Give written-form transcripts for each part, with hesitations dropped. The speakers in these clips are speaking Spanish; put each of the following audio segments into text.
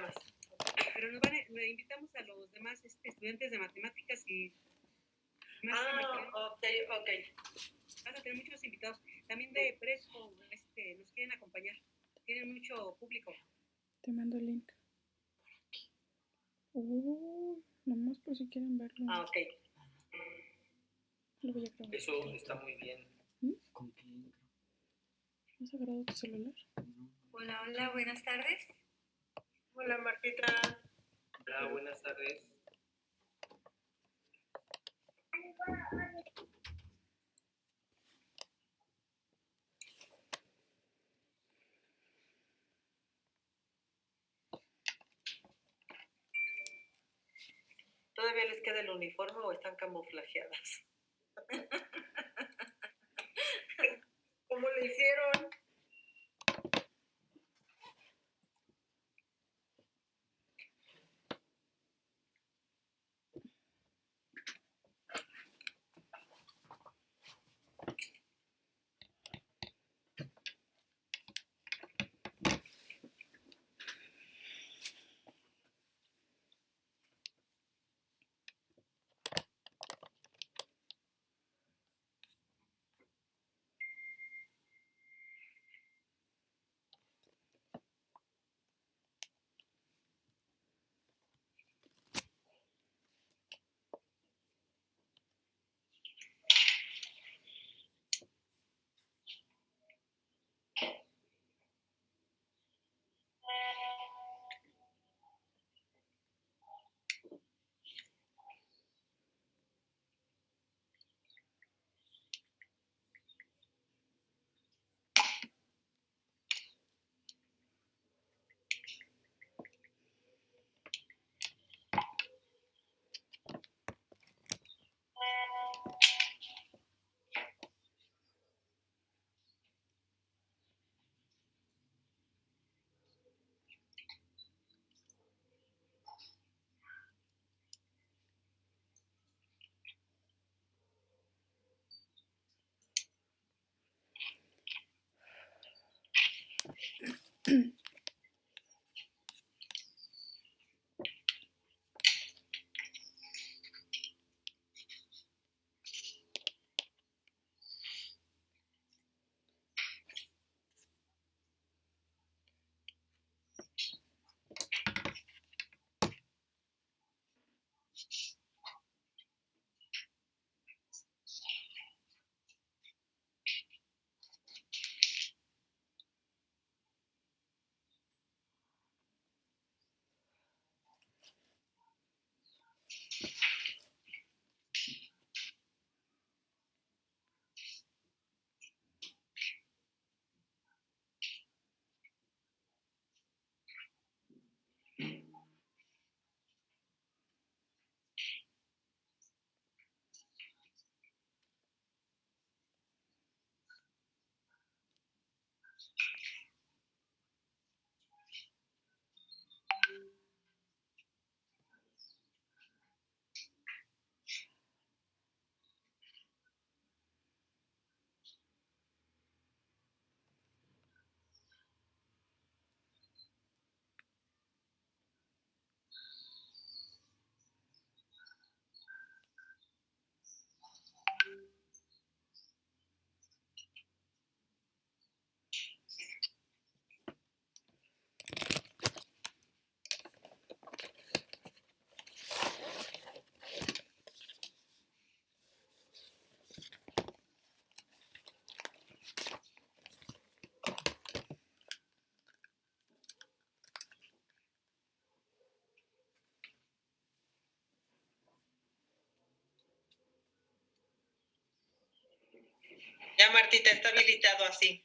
más. Pero nos invitamos a los demás estudiantes de matemáticas y más. Ok. Vas a tener muchos invitados. También de Presco, nos quieren acompañar. Tienen mucho público. Te mando el link. Nomás por si quieren verlo. Ok. Lo voy a grabar. Eso está muy bien. ¿Con qué? ¿Has agarrado tu celular? Hola, buenas tardes. Hola, Martita. Hola, buenas tardes. ¿Todavía les queda el uniforme o están camuflajeadas? ¿Cómo le hicieron? Ya, Martita, está habilitado así.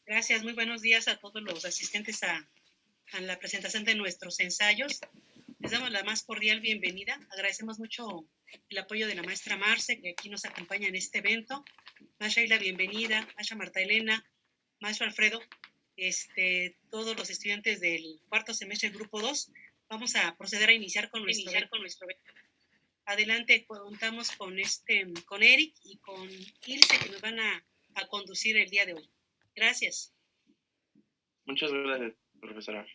Gracias. Gracias, muy buenos días a todos los asistentes a la presentación de nuestros ensayos. Les damos la más cordial bienvenida. Agradecemos mucho el apoyo de la maestra Marce, que aquí nos acompaña en este evento. Maestra Sheila, bienvenida. Maestra Marta Elena, maestro Alfredo, todos los estudiantes del cuarto semestre del grupo 2. Vamos a proceder a iniciar con nuestro evento. Adelante, contamos con Eric y con Ilse, que nos van a conducir el día de hoy. Gracias. Muchas gracias, profesora.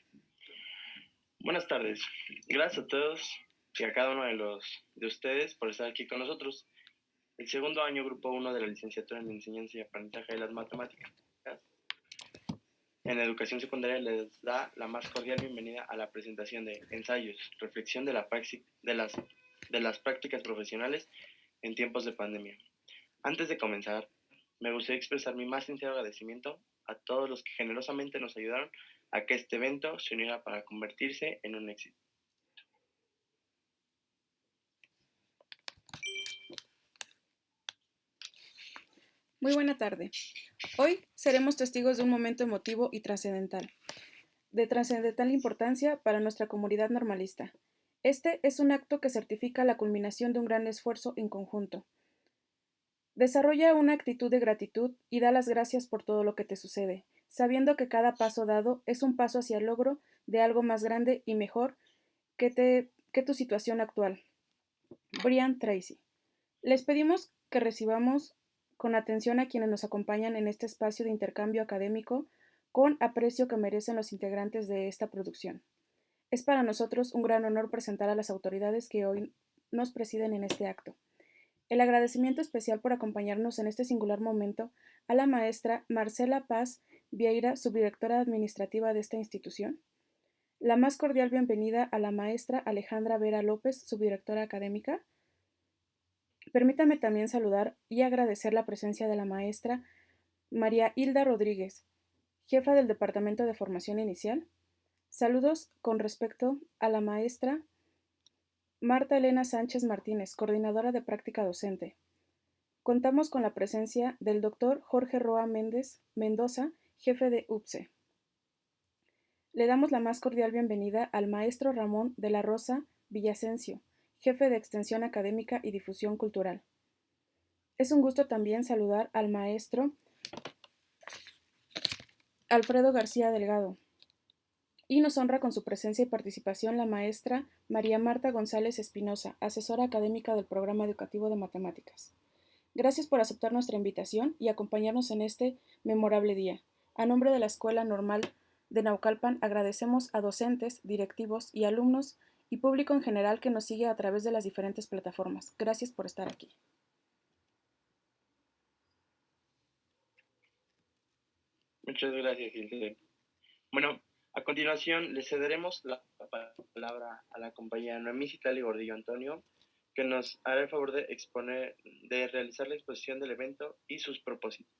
Buenas tardes. Gracias a todos y a cada uno de ustedes por estar aquí con nosotros. El segundo año, grupo 1 de la licenciatura en Enseñanza y Aprendizaje de las Matemáticas en Educación Secundaria les da la más cordial bienvenida a la presentación de ensayos, reflexión de las prácticas profesionales en tiempos de pandemia. Antes de comenzar, me gustaría expresar mi más sincero agradecimiento a todos los que generosamente nos ayudaron a que este evento se uniera para convertirse en un éxito. Muy buena tarde. Hoy seremos testigos de un momento emotivo y trascendental, de trascendental importancia para nuestra comunidad normalista. Este es un acto que certifica la culminación de un gran esfuerzo en conjunto. Desarrolla una actitud de gratitud y da las gracias por todo lo que te sucede, sabiendo que cada paso dado es un paso hacia el logro de algo más grande y mejor que tu situación actual. Brian Tracy. Les pedimos que recibamos con atención a quienes nos acompañan en este espacio de intercambio académico con aprecio que merecen los integrantes de esta producción. Es para nosotros un gran honor presentar a las autoridades que hoy nos presiden en este acto. El agradecimiento especial por acompañarnos en este singular momento a la maestra Marcela Paz Vieira, subdirectora administrativa de esta institución. La más cordial bienvenida a la maestra Alejandra Vera López, subdirectora académica. Permítame también saludar y agradecer la presencia de la maestra María Hilda Rodríguez, jefa del Departamento de Formación Inicial. Saludos con respecto a la maestra Marta Elena Sánchez Martínez, coordinadora de práctica docente. Contamos con la presencia del doctor Jorge Roa Mendoza, jefe de UPCE. Le damos la más cordial bienvenida al maestro Ramón de la Rosa Villasencio, jefe de Extensión Académica y Difusión Cultural. Es un gusto también saludar al maestro Alfredo García Delgado, y nos honra con su presencia y participación la maestra María Marta González Espinosa, asesora académica del Programa Educativo de Matemáticas. Gracias por aceptar nuestra invitación y acompañarnos en este memorable día. A nombre de la Escuela Normal de Naucalpan, agradecemos a docentes, directivos y alumnos y público en general que nos sigue a través de las diferentes plataformas. Gracias por estar aquí. Muchas gracias, Hilde. Bueno, a continuación le cederemos la palabra a la compañera Noemí Citali Gordillo Antonio, que nos hará el favor de realizar la exposición del evento y sus propósitos.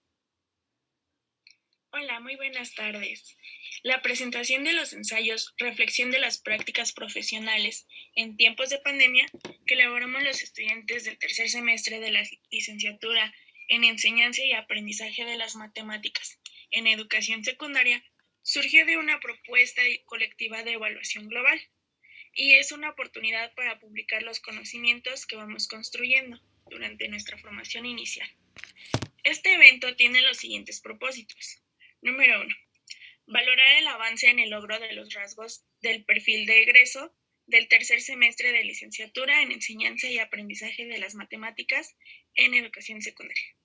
Hola, muy buenas tardes. La presentación de los ensayos Reflexión de las prácticas profesionales en tiempos de pandemia que elaboramos los estudiantes del tercer semestre de la licenciatura en Enseñanza y Aprendizaje de las Matemáticas en Educación Secundaria surgió de una propuesta colectiva de evaluación global y es una oportunidad para publicar los conocimientos que vamos construyendo durante nuestra formación inicial. Este evento tiene los siguientes propósitos. Número 1. Valorar el avance en el logro de los rasgos del perfil de egreso del tercer semestre de licenciatura en Enseñanza y Aprendizaje de las Matemáticas en Educación Secundaria.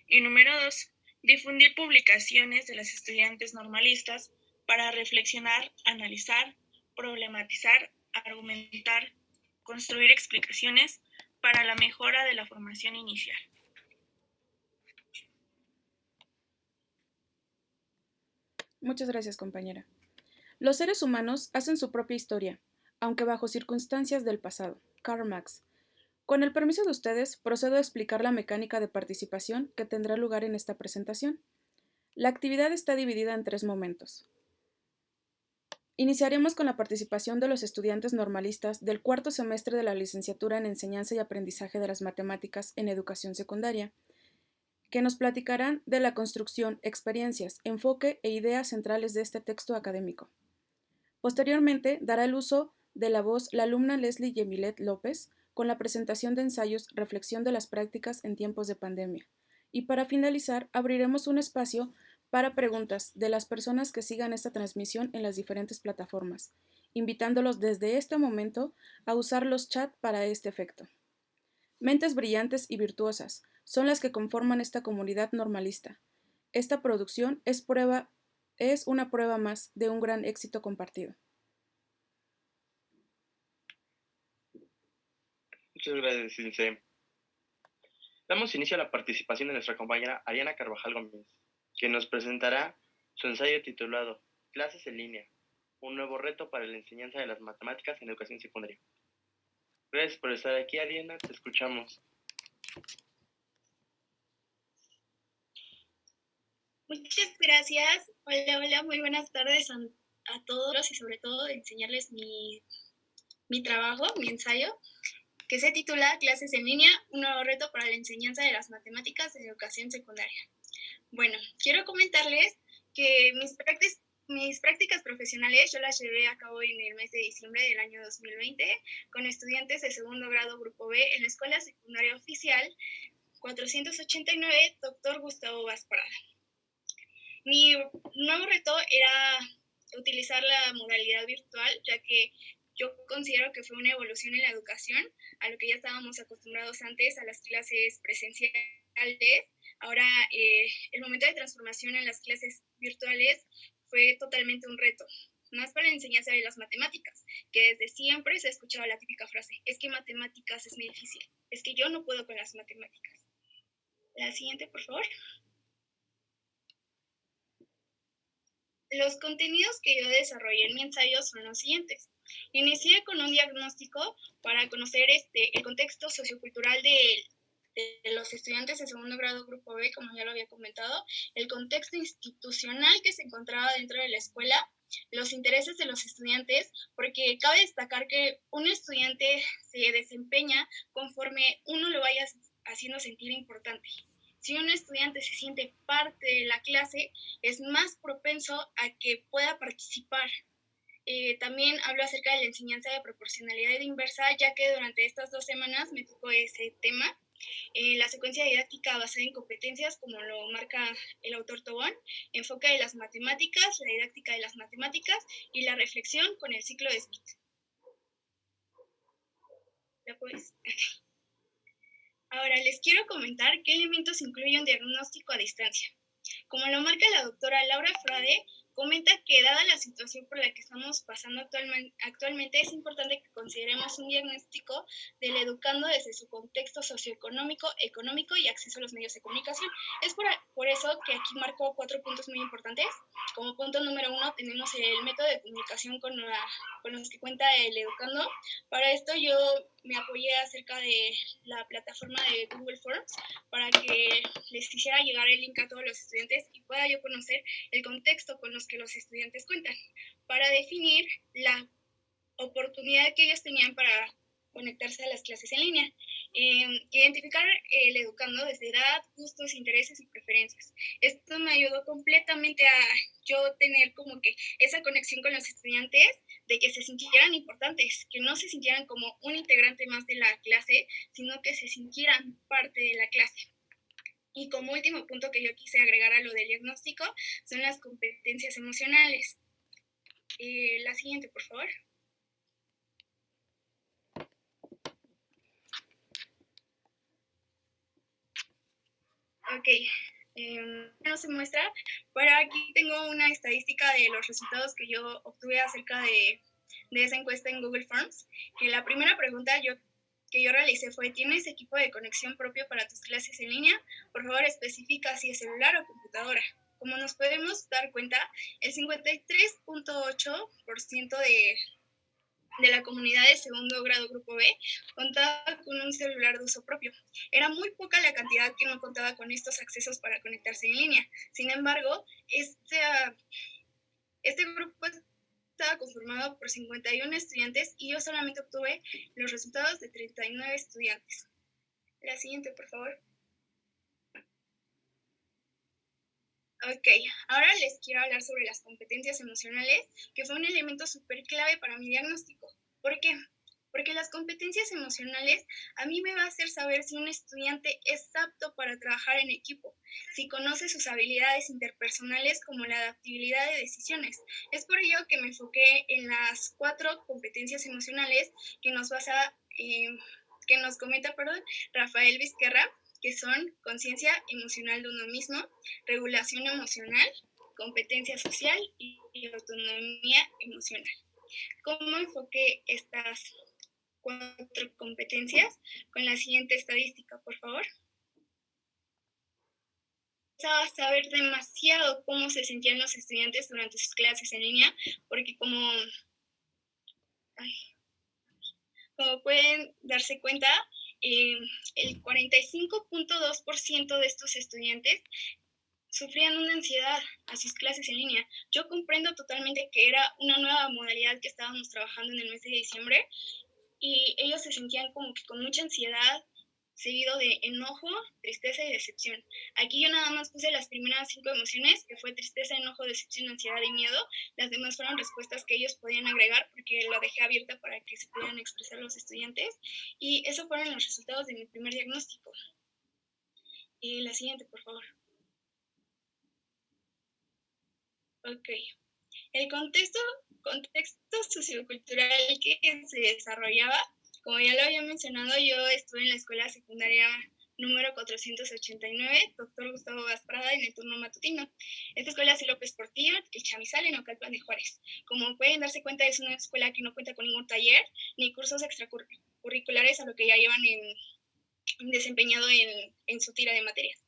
Y número 2. Difundir publicaciones de las estudiantes normalistas para reflexionar, analizar, problematizar, argumentar, construir explicaciones para la mejora de la formación inicial. Muchas gracias, compañera. Los seres humanos hacen su propia historia, aunque bajo circunstancias del pasado. Karl Marx. Con el permiso de ustedes, procedo a explicar la mecánica de participación que tendrá lugar en esta presentación. La actividad está dividida en 3 momentos. Iniciaremos con la participación de los estudiantes normalistas del cuarto semestre de la licenciatura en Enseñanza y Aprendizaje de las Matemáticas en Educación Secundaria, que nos platicarán de la construcción, experiencias, enfoque e ideas centrales de este texto académico. Posteriormente, dará el uso de la voz la alumna Leslie Yemilet López con la presentación de ensayos Reflexión de las prácticas en tiempos de pandemia. Y para finalizar, abriremos un espacio para preguntas de las personas que sigan esta transmisión en las diferentes plataformas, invitándolos desde este momento a usar los chats para este efecto. Mentes brillantes y virtuosas son las que conforman esta comunidad normalista. Esta producción es una prueba más de un gran éxito compartido. Muchas gracias, Ilse. Damos inicio a la participación de nuestra compañera Ariana Carvajal Gómez, quien nos presentará su ensayo titulado Clases en línea, un nuevo reto para la enseñanza de las matemáticas en educación secundaria. Gracias por estar aquí, Ariana, te escuchamos. Muchas gracias. Hola, muy buenas tardes a todos y sobre todo enseñarles mi trabajo, mi ensayo, que se titula Clases en línea, un nuevo reto para la enseñanza de las matemáticas en educación secundaria. Bueno, quiero comentarles que mis prácticas profesionales yo las llevé a cabo en el mes de diciembre del año 2020 con estudiantes de segundo grado Grupo B en la Escuela Secundaria Oficial 489 Dr. Gustavo Vaz Parada. Mi nuevo reto era utilizar la modalidad virtual, ya que yo considero que fue una evolución en la educación, a lo que ya estábamos acostumbrados antes a las clases presenciales. Ahora, el momento de transformación en las clases virtuales fue totalmente un reto, más para la enseñanza de las matemáticas, que desde siempre se ha escuchado la típica frase, es que matemáticas es muy difícil, es que yo no puedo con las matemáticas. La siguiente, por favor. Los contenidos que yo desarrollé en mi ensayo son los siguientes. Inicié con un diagnóstico para conocer el contexto sociocultural de los estudiantes de segundo grado Grupo B, como ya lo había comentado, el contexto institucional que se encontraba dentro de la escuela, los intereses de los estudiantes, porque cabe destacar que un estudiante se desempeña conforme uno lo vaya haciendo sentir importante. Si un estudiante se siente parte de la clase, es más propenso a que pueda participar. También hablo acerca de la enseñanza de proporcionalidad inversa, ya que durante estas 2 semanas me tocó ese tema. La secuencia didáctica basada en competencias, como lo marca el autor Tobón, enfoque de las matemáticas, la didáctica de las matemáticas y la reflexión con el ciclo de Smith. ¿Ya puedes? Ahora les quiero comentar qué elementos incluye un diagnóstico a distancia. Como lo marca la doctora Laura Frade, comenta que dada la situación por la que estamos pasando actualmente, es importante que consideremos un diagnóstico del educando desde su contexto socioeconómico, económico y acceso a los medios de comunicación. Es por eso que aquí marco 4 puntos muy importantes. Como punto número 1 tenemos el método de comunicación con los que cuenta el educando. Para esto yo me apoyé acerca de la plataforma de Google Forms para que les hiciera llegar el link a todos los estudiantes y pueda yo conocer el contexto con los que los estudiantes cuentan, para definir la oportunidad que ellos tenían para conectarse a las clases en línea. Identificar el educando desde edad, gustos, intereses y preferencias. Esto me ayudó completamente a yo tener como que esa conexión con los estudiantes, de que se sintieran importantes, que no se sintieran como un integrante más de la clase, sino que se sintieran parte de la clase. Y como último punto que yo quise agregar a lo del diagnóstico son las competencias emocionales. La siguiente, por favor. Ok, no se muestra, pero aquí tengo una estadística de los resultados que yo obtuve acerca de esa encuesta en Google Forms, que la primera pregunta que yo realicé fue, ¿tienes equipo de conexión propio para tus clases en línea? Por favor, especifica si es celular o computadora. Como nos podemos dar cuenta, el 53.8% de la comunidad de segundo grado Grupo B contaba con un celular de uso propio. Era muy poca la cantidad que no contaba con estos accesos para conectarse en línea. Sin embargo, este grupo estaba conformado por 51 estudiantes y yo solamente obtuve los resultados de 39 estudiantes. La siguiente, por favor. Ok, ahora les quiero hablar sobre las competencias emocionales, que fue un elemento súper clave para mi diagnóstico. ¿Por qué? Porque las competencias emocionales a mí me va a hacer saber si un estudiante es apto para trabajar en equipo, si conoce sus habilidades interpersonales como la adaptabilidad de decisiones. Es por ello que me enfoqué en las 4 competencias emocionales que nos comenta, Rafael Vizquerra, que son conciencia emocional de uno mismo, regulación emocional, competencia social y autonomía emocional. ¿Cómo enfoqué estas 4 competencias? Con la siguiente estadística, por favor. Empezaba a saber demasiado cómo se sentían los estudiantes durante sus clases en línea, porque como pueden darse cuenta, el 45.2% de estos estudiantes sufrían una ansiedad a sus clases en línea. Yo comprendo totalmente que era una nueva modalidad que estábamos trabajando en el mes de diciembre y ellos se sentían como que con mucha ansiedad, seguido de enojo, tristeza y decepción. Aquí yo nada más puse las primeras 5 emociones, que fue tristeza, enojo, decepción, ansiedad y miedo. Las demás fueron respuestas que ellos podían agregar porque lo dejé abierta para que se pudieran expresar los estudiantes. Y esos fueron los resultados de mi primer diagnóstico. La siguiente, por favor. Ok. El contexto sociocultural que se desarrollaba, como ya lo había mencionado, yo estuve en la escuela secundaria número 489, Dr. Gustavo Gasprada, en el turno matutino. Esta escuela es López Portillo, el Chamizal, en Ocalpan de Juárez. Como pueden darse cuenta, es una escuela que no cuenta con ningún taller ni cursos extracurriculares a lo que ya llevan desempeñado en su tira de materias.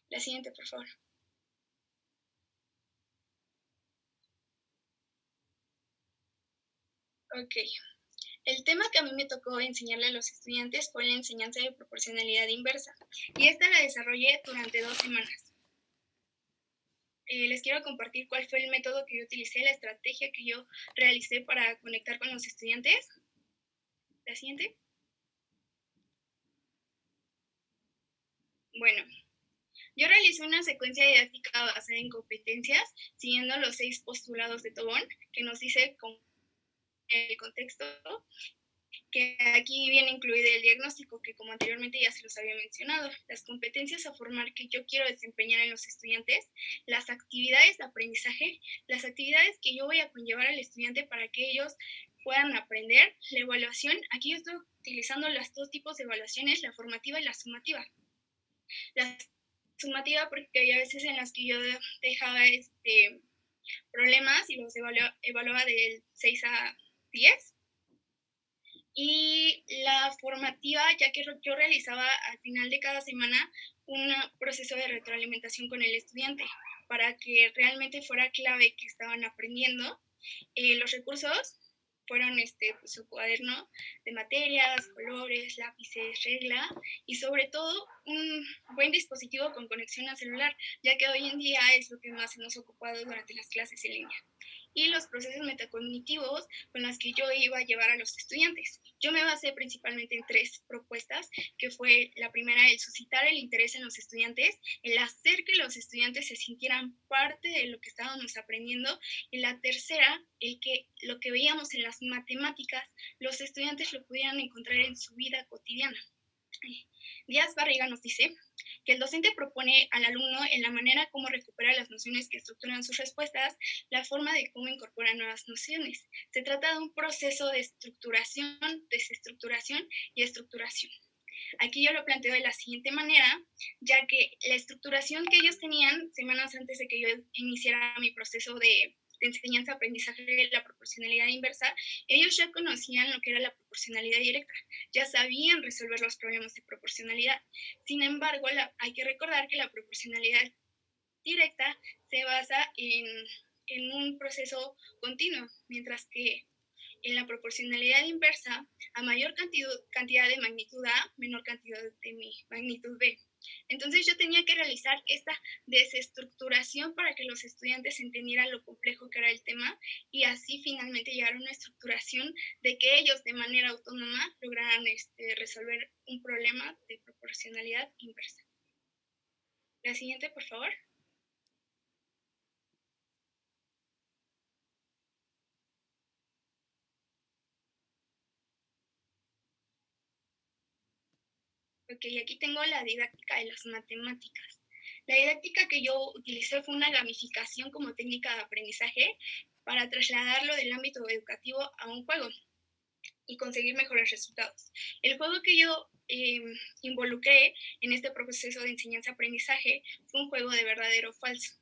La siguiente, por favor. Ok. El tema que a mí me tocó enseñarle a los estudiantes fue la enseñanza de proporcionalidad inversa, y esta la desarrollé durante 2 semanas. Les quiero compartir cuál fue el método que yo utilicé, la estrategia que yo realicé para conectar con los estudiantes. La siguiente. Bueno, yo realicé una secuencia didáctica basada en competencias, siguiendo los 6 postulados de Tobón, que nos dice cómo el contexto, que aquí viene incluido el diagnóstico, que como anteriormente ya se los había mencionado, las competencias a formar que yo quiero desempeñar en los estudiantes, las actividades de aprendizaje, las actividades que yo voy a conllevar al estudiante para que ellos puedan aprender, la evaluación. Aquí yo estoy utilizando los 2 tipos de evaluaciones, la formativa y la sumativa. La sumativa porque había veces en las que yo dejaba problemas y los evaluaba del 6 a 10. Y la formativa, ya que yo realizaba al final de cada semana un proceso de retroalimentación con el estudiante para que realmente fuera clave que estaban aprendiendo. Los recursos fueron su cuaderno de materias, colores, lápices, regla y sobre todo un buen dispositivo con conexión a celular, ya que hoy en día es lo que más hemos ocupado durante las clases en línea. Y los procesos metacognitivos con los que yo iba a llevar a los estudiantes. Yo me basé principalmente en 3 propuestas, que fue la primera, el suscitar el interés en los estudiantes, el hacer que los estudiantes se sintieran parte de lo que estábamos aprendiendo, y la tercera, el que lo que veíamos en las matemáticas, los estudiantes lo pudieran encontrar en su vida cotidiana. Díaz Barriga nos dice que el docente propone al alumno en la manera como recupera las nociones que estructuran sus respuestas, la forma de cómo incorpora nuevas nociones. Se trata de un proceso de estructuración, desestructuración y estructuración. Aquí yo lo planteo de la siguiente manera, ya que la estructuración que ellos tenían semanas antes de que yo iniciara mi proceso de enseñanza-aprendizaje de la proporcionalidad inversa, ellos ya conocían lo que era la proporcionalidad directa, ya sabían resolver los problemas de proporcionalidad. Sin embargo, hay que recordar que la proporcionalidad directa se basa en un proceso continuo, mientras que en la proporcionalidad inversa, a mayor cantidad de magnitud A, menor cantidad de magnitud B. Entonces yo tenía que realizar esta desestructuración para que los estudiantes entendieran lo complejo que era el tema y así finalmente llegar a una estructuración de que ellos de manera autónoma lograran resolver un problema de proporcionalidad inversa. La siguiente, por favor. Ok, aquí tengo la didáctica de las matemáticas. La didáctica que yo utilicé fue una gamificación como técnica de aprendizaje para trasladarlo del ámbito educativo a un juego y conseguir mejores resultados. El juego que yo involucré en este proceso de enseñanza-aprendizaje fue un juego de verdadero o falso,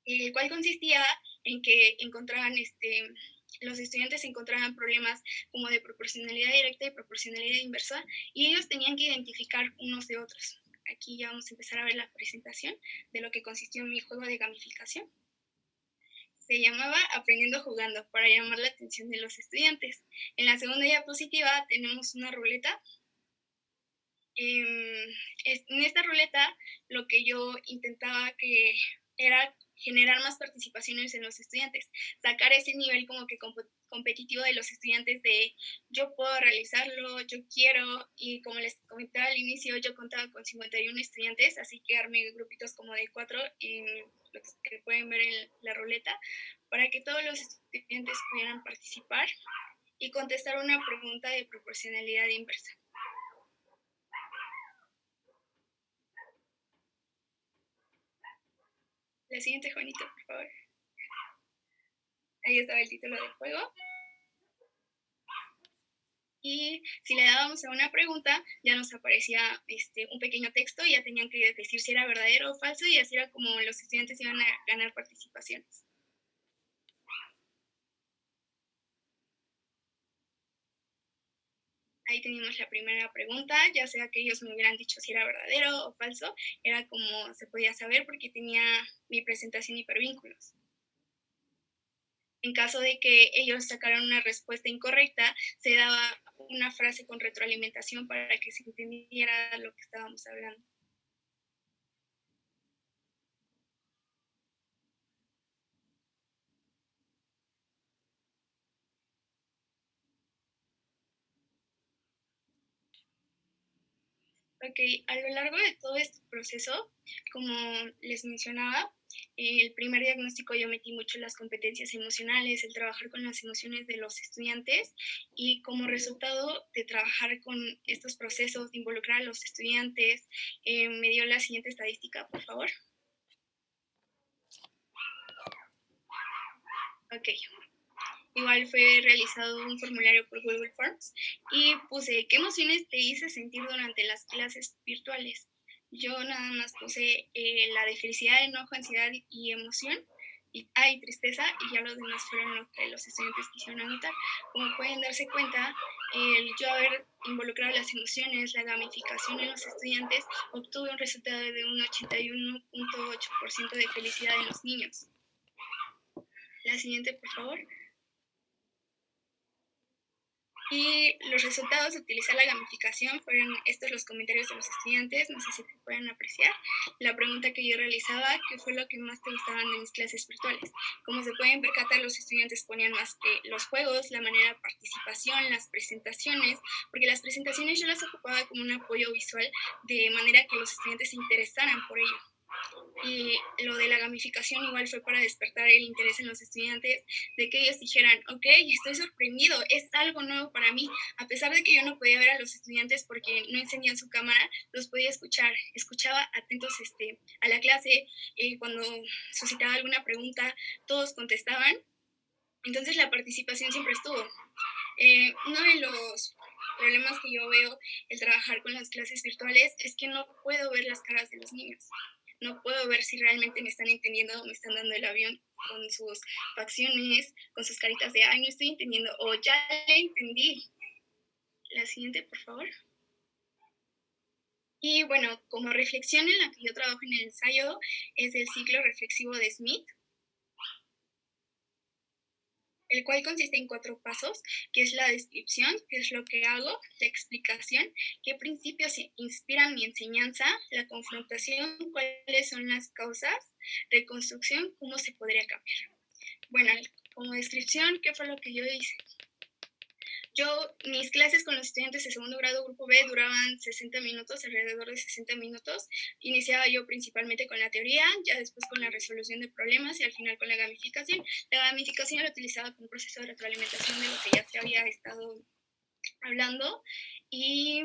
el cual consistía en que los estudiantes encontraban problemas como de proporcionalidad directa y proporcionalidad inversa, y ellos tenían que identificar unos de otros. Aquí ya vamos a empezar a ver la presentación de lo que consistió mi juego de gamificación. Se llamaba Aprendiendo Jugando, para llamar la atención de los estudiantes. En la segunda diapositiva tenemos una ruleta. En esta ruleta lo que yo intentaba que era generar más participaciones en los estudiantes, sacar ese nivel como que competitivo de los estudiantes de yo puedo realizarlo, yo quiero, y como les comentaba al inicio, yo contaba con 51 estudiantes, así que armé grupitos como de 4 en los que pueden ver en la ruleta, para que todos los estudiantes pudieran participar y contestar una pregunta de proporcionalidad inversa. La siguiente, Juanito, por favor. Ahí estaba el título del juego. Y si le dábamos a una pregunta, ya nos aparecía un pequeño texto y ya tenían que decir si era verdadero o falso, y así era como los estudiantes iban a ganar participaciones. Ahí teníamos la primera pregunta, ya sea que ellos me hubieran dicho si era verdadero o falso, era como se podía saber porque tenía mi presentación hipervínculos. En caso de que ellos sacaran una respuesta incorrecta, se daba una frase con retroalimentación para que se entendiera lo que estábamos hablando. Ok, a lo largo de todo este proceso, como les mencionaba, el primer diagnóstico yo metí mucho las competencias emocionales, el trabajar con las emociones de los estudiantes, y como resultado de trabajar con estos procesos, de involucrar a los estudiantes, me dio la siguiente estadística, por favor. Ok. Igual fue realizado un formulario por Google Forms y puse, ¿qué emociones te hice sentir durante las clases virtuales? Yo nada más puse la de felicidad, enojo, ansiedad y emoción, y tristeza, y ya los demás fueron lo que los estudiantes quisieron anotar. Como pueden darse cuenta, el yo haber involucrado las emociones, la gamificación en los estudiantes, obtuve un resultado de un 81.8% de felicidad en los niños. La siguiente, por favor. Y los resultados de utilizar la gamificación fueron estos los comentarios de los estudiantes, no sé si te pueden apreciar. La pregunta que yo realizaba, ¿qué fue lo que más te gustaban de mis clases virtuales? Como se pueden percatar, los estudiantes ponían más que los juegos, la manera de participación, las presentaciones, porque las presentaciones yo las ocupaba como un apoyo visual de manera que los estudiantes se interesaran por ello. Y lo de la gamificación igual fue para despertar el interés en los estudiantes, de que ellos dijeran, ok, estoy sorprendido, es algo nuevo para mí. A pesar de que yo no podía ver a los estudiantes porque no encendían su cámara, los podía escuchar. Escuchaba atentos a la clase, cuando suscitaba alguna pregunta, todos contestaban. Entonces la participación siempre estuvo. Uno de los problemas que yo veo el trabajar con las clases virtuales es que no puedo ver las caras de los niños. No puedo ver si realmente me están entendiendo o me están dando el avión con sus facciones, con sus caritas de, ay, no estoy entendiendo, o ya le entendí. La siguiente, por favor. Y bueno, como reflexión en la que yo trabajo en el ensayo es el ciclo reflexivo de Smith, el cual consiste en 4 pasos, que es la descripción, qué es lo que hago, la explicación, qué principios inspiran mi enseñanza, la confrontación, cuáles son las causas, reconstrucción, cómo se podría cambiar. Bueno, como descripción, ¿qué fue lo que yo hice? Mis clases con los estudiantes de segundo grado grupo B duraban 60 minutos, alrededor de 60 minutos. Iniciaba yo principalmente con la teoría, ya después con la resolución de problemas y al final con la gamificación. La gamificación la utilizaba como un proceso de retroalimentación de lo que ya se había estado hablando, y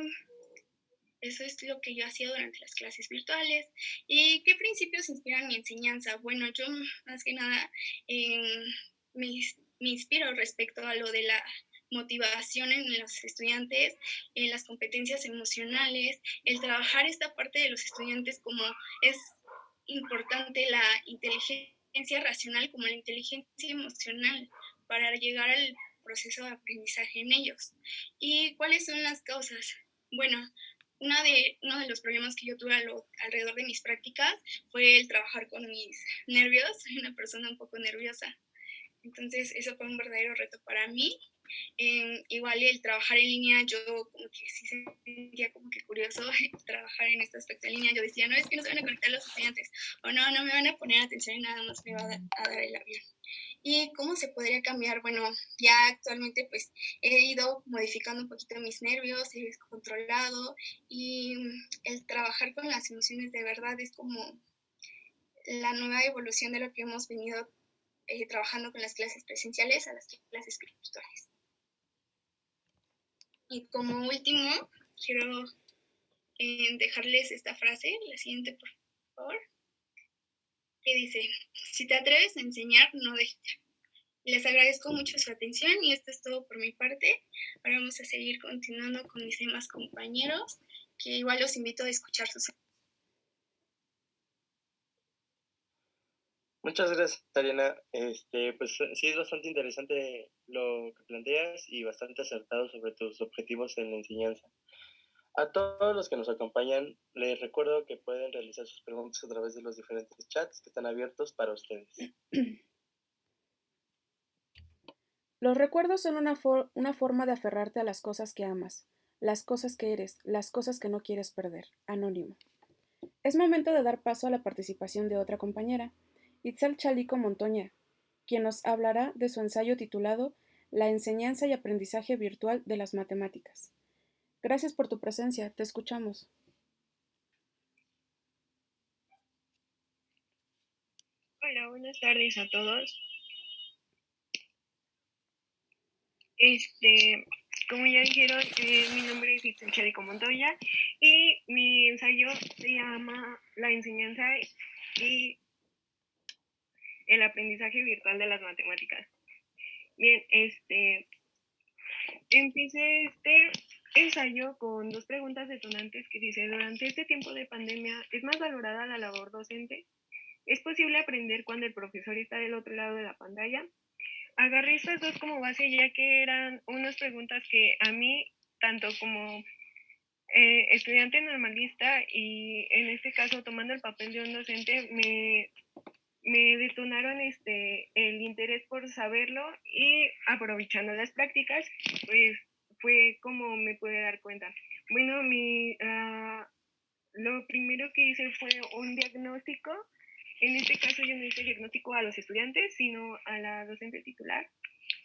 Eso es lo que yo hacía durante las clases virtuales. ¿Y qué principios inspiran mi enseñanza? Bueno, yo más que nada me inspiro respecto a lo de la motivación en los estudiantes, en las competencias emocionales, el trabajar esta parte de los estudiantes como es importante la inteligencia racional como la inteligencia emocional para llegar al proceso de aprendizaje en ellos. ¿Y cuáles son las causas? Bueno, uno de los problemas que yo tuve alrededor de mis prácticas fue el trabajar con mis nervios. Soy una persona un poco nerviosa. Entonces, eso fue un verdadero reto para mí. Igual el trabajar en línea, yo como que sí sentía como que curioso trabajar en este aspecto en línea. Yo decía, no, es que no se van a conectar los estudiantes, o no me van a poner atención y nada más me va a dar el avión. ¿Y cómo se podría cambiar? Bueno, ya actualmente pues he ido modificando un poquito mis nervios, he descontrolado y el trabajar con las emociones de verdad es como la nueva evolución de lo que hemos venido trabajando con las clases presenciales a las clases virtuales. Y como último, quiero dejarles esta frase, la siguiente por favor, que dice, si te atreves a enseñar, no dejes. Les agradezco mucho su atención y esto es todo por mi parte. Ahora vamos a seguir continuando con mis demás compañeros, que igual los invito a escuchar sus. Muchas gracias, Ariana. Pues sí es bastante interesante lo que planteas y bastante acertado sobre tus objetivos en la enseñanza. A todos los que nos acompañan, les recuerdo que pueden realizar sus preguntas a través de los diferentes chats que están abiertos para ustedes. Los recuerdos son una forma de aferrarte a las cosas que amas, las cosas que eres, las cosas que no quieres perder. Anónimo. Es momento de dar paso a la participación de otra compañera, Itzel Chalico Montoña, quien nos hablará de su ensayo titulado La enseñanza y aprendizaje virtual de las matemáticas. Gracias por tu presencia, te escuchamos. Hola, buenas tardes a todos. Como ya dijeron, mi nombre es Itzel Chalico Montoya y mi ensayo se llama La enseñanza y el aprendizaje virtual de las matemáticas. Bien, empecé este ensayo con 2 preguntas detonantes que dice, durante este tiempo de pandemia, ¿es más valorada la labor docente? ¿Es posible aprender cuando el profesor está del otro lado de la pantalla? Agarré estas 2 como base ya que eran unas preguntas que a mí, tanto como estudiante normalista y en este caso tomando el papel de un docente, me detonaron el interés por saberlo y aprovechando las prácticas, pues fue como me pude dar cuenta. Bueno, lo primero que hice fue un diagnóstico. En este caso yo no hice diagnóstico a los estudiantes, sino a la docente titular.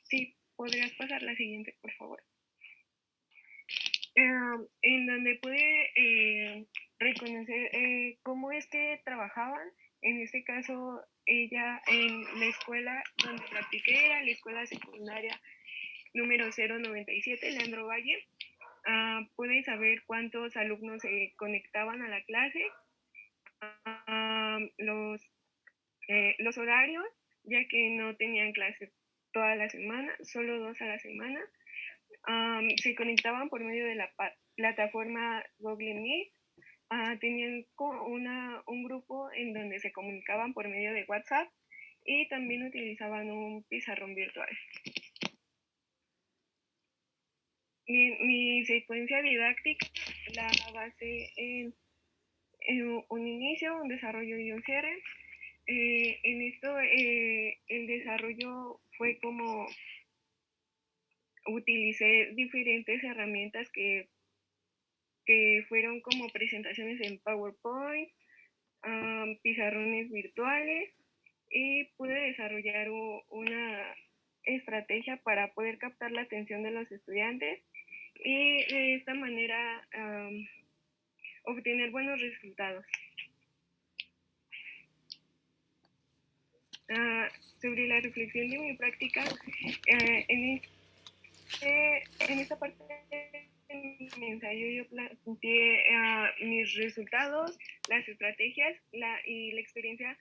Sí, podrías pasar la siguiente, por favor. En donde pude reconocer cómo es que trabajaban. En este caso, ella en la escuela donde practiqué era la escuela secundaria número 097, Leandro Valle. Pude saber cuántos alumnos se conectaban a la clase, los horarios, ya que no tenían clases toda la semana, solo 2 a la semana. Se conectaban por medio de la plataforma Google Meet. Tenían un grupo en donde se comunicaban por medio de WhatsApp y también utilizaban un pizarrón virtual. Mi secuencia didáctica la basé en un inicio, un desarrollo y un cierre. En esto el desarrollo fue como utilicé diferentes herramientas que fueron como presentaciones en PowerPoint, pizarrones virtuales y pude desarrollar una estrategia para poder captar la atención de los estudiantes y de esta manera obtener buenos resultados. Sobre la reflexión de mi práctica, en esta parte mi ensayo yo planteé mis resultados, las estrategias y la experiencia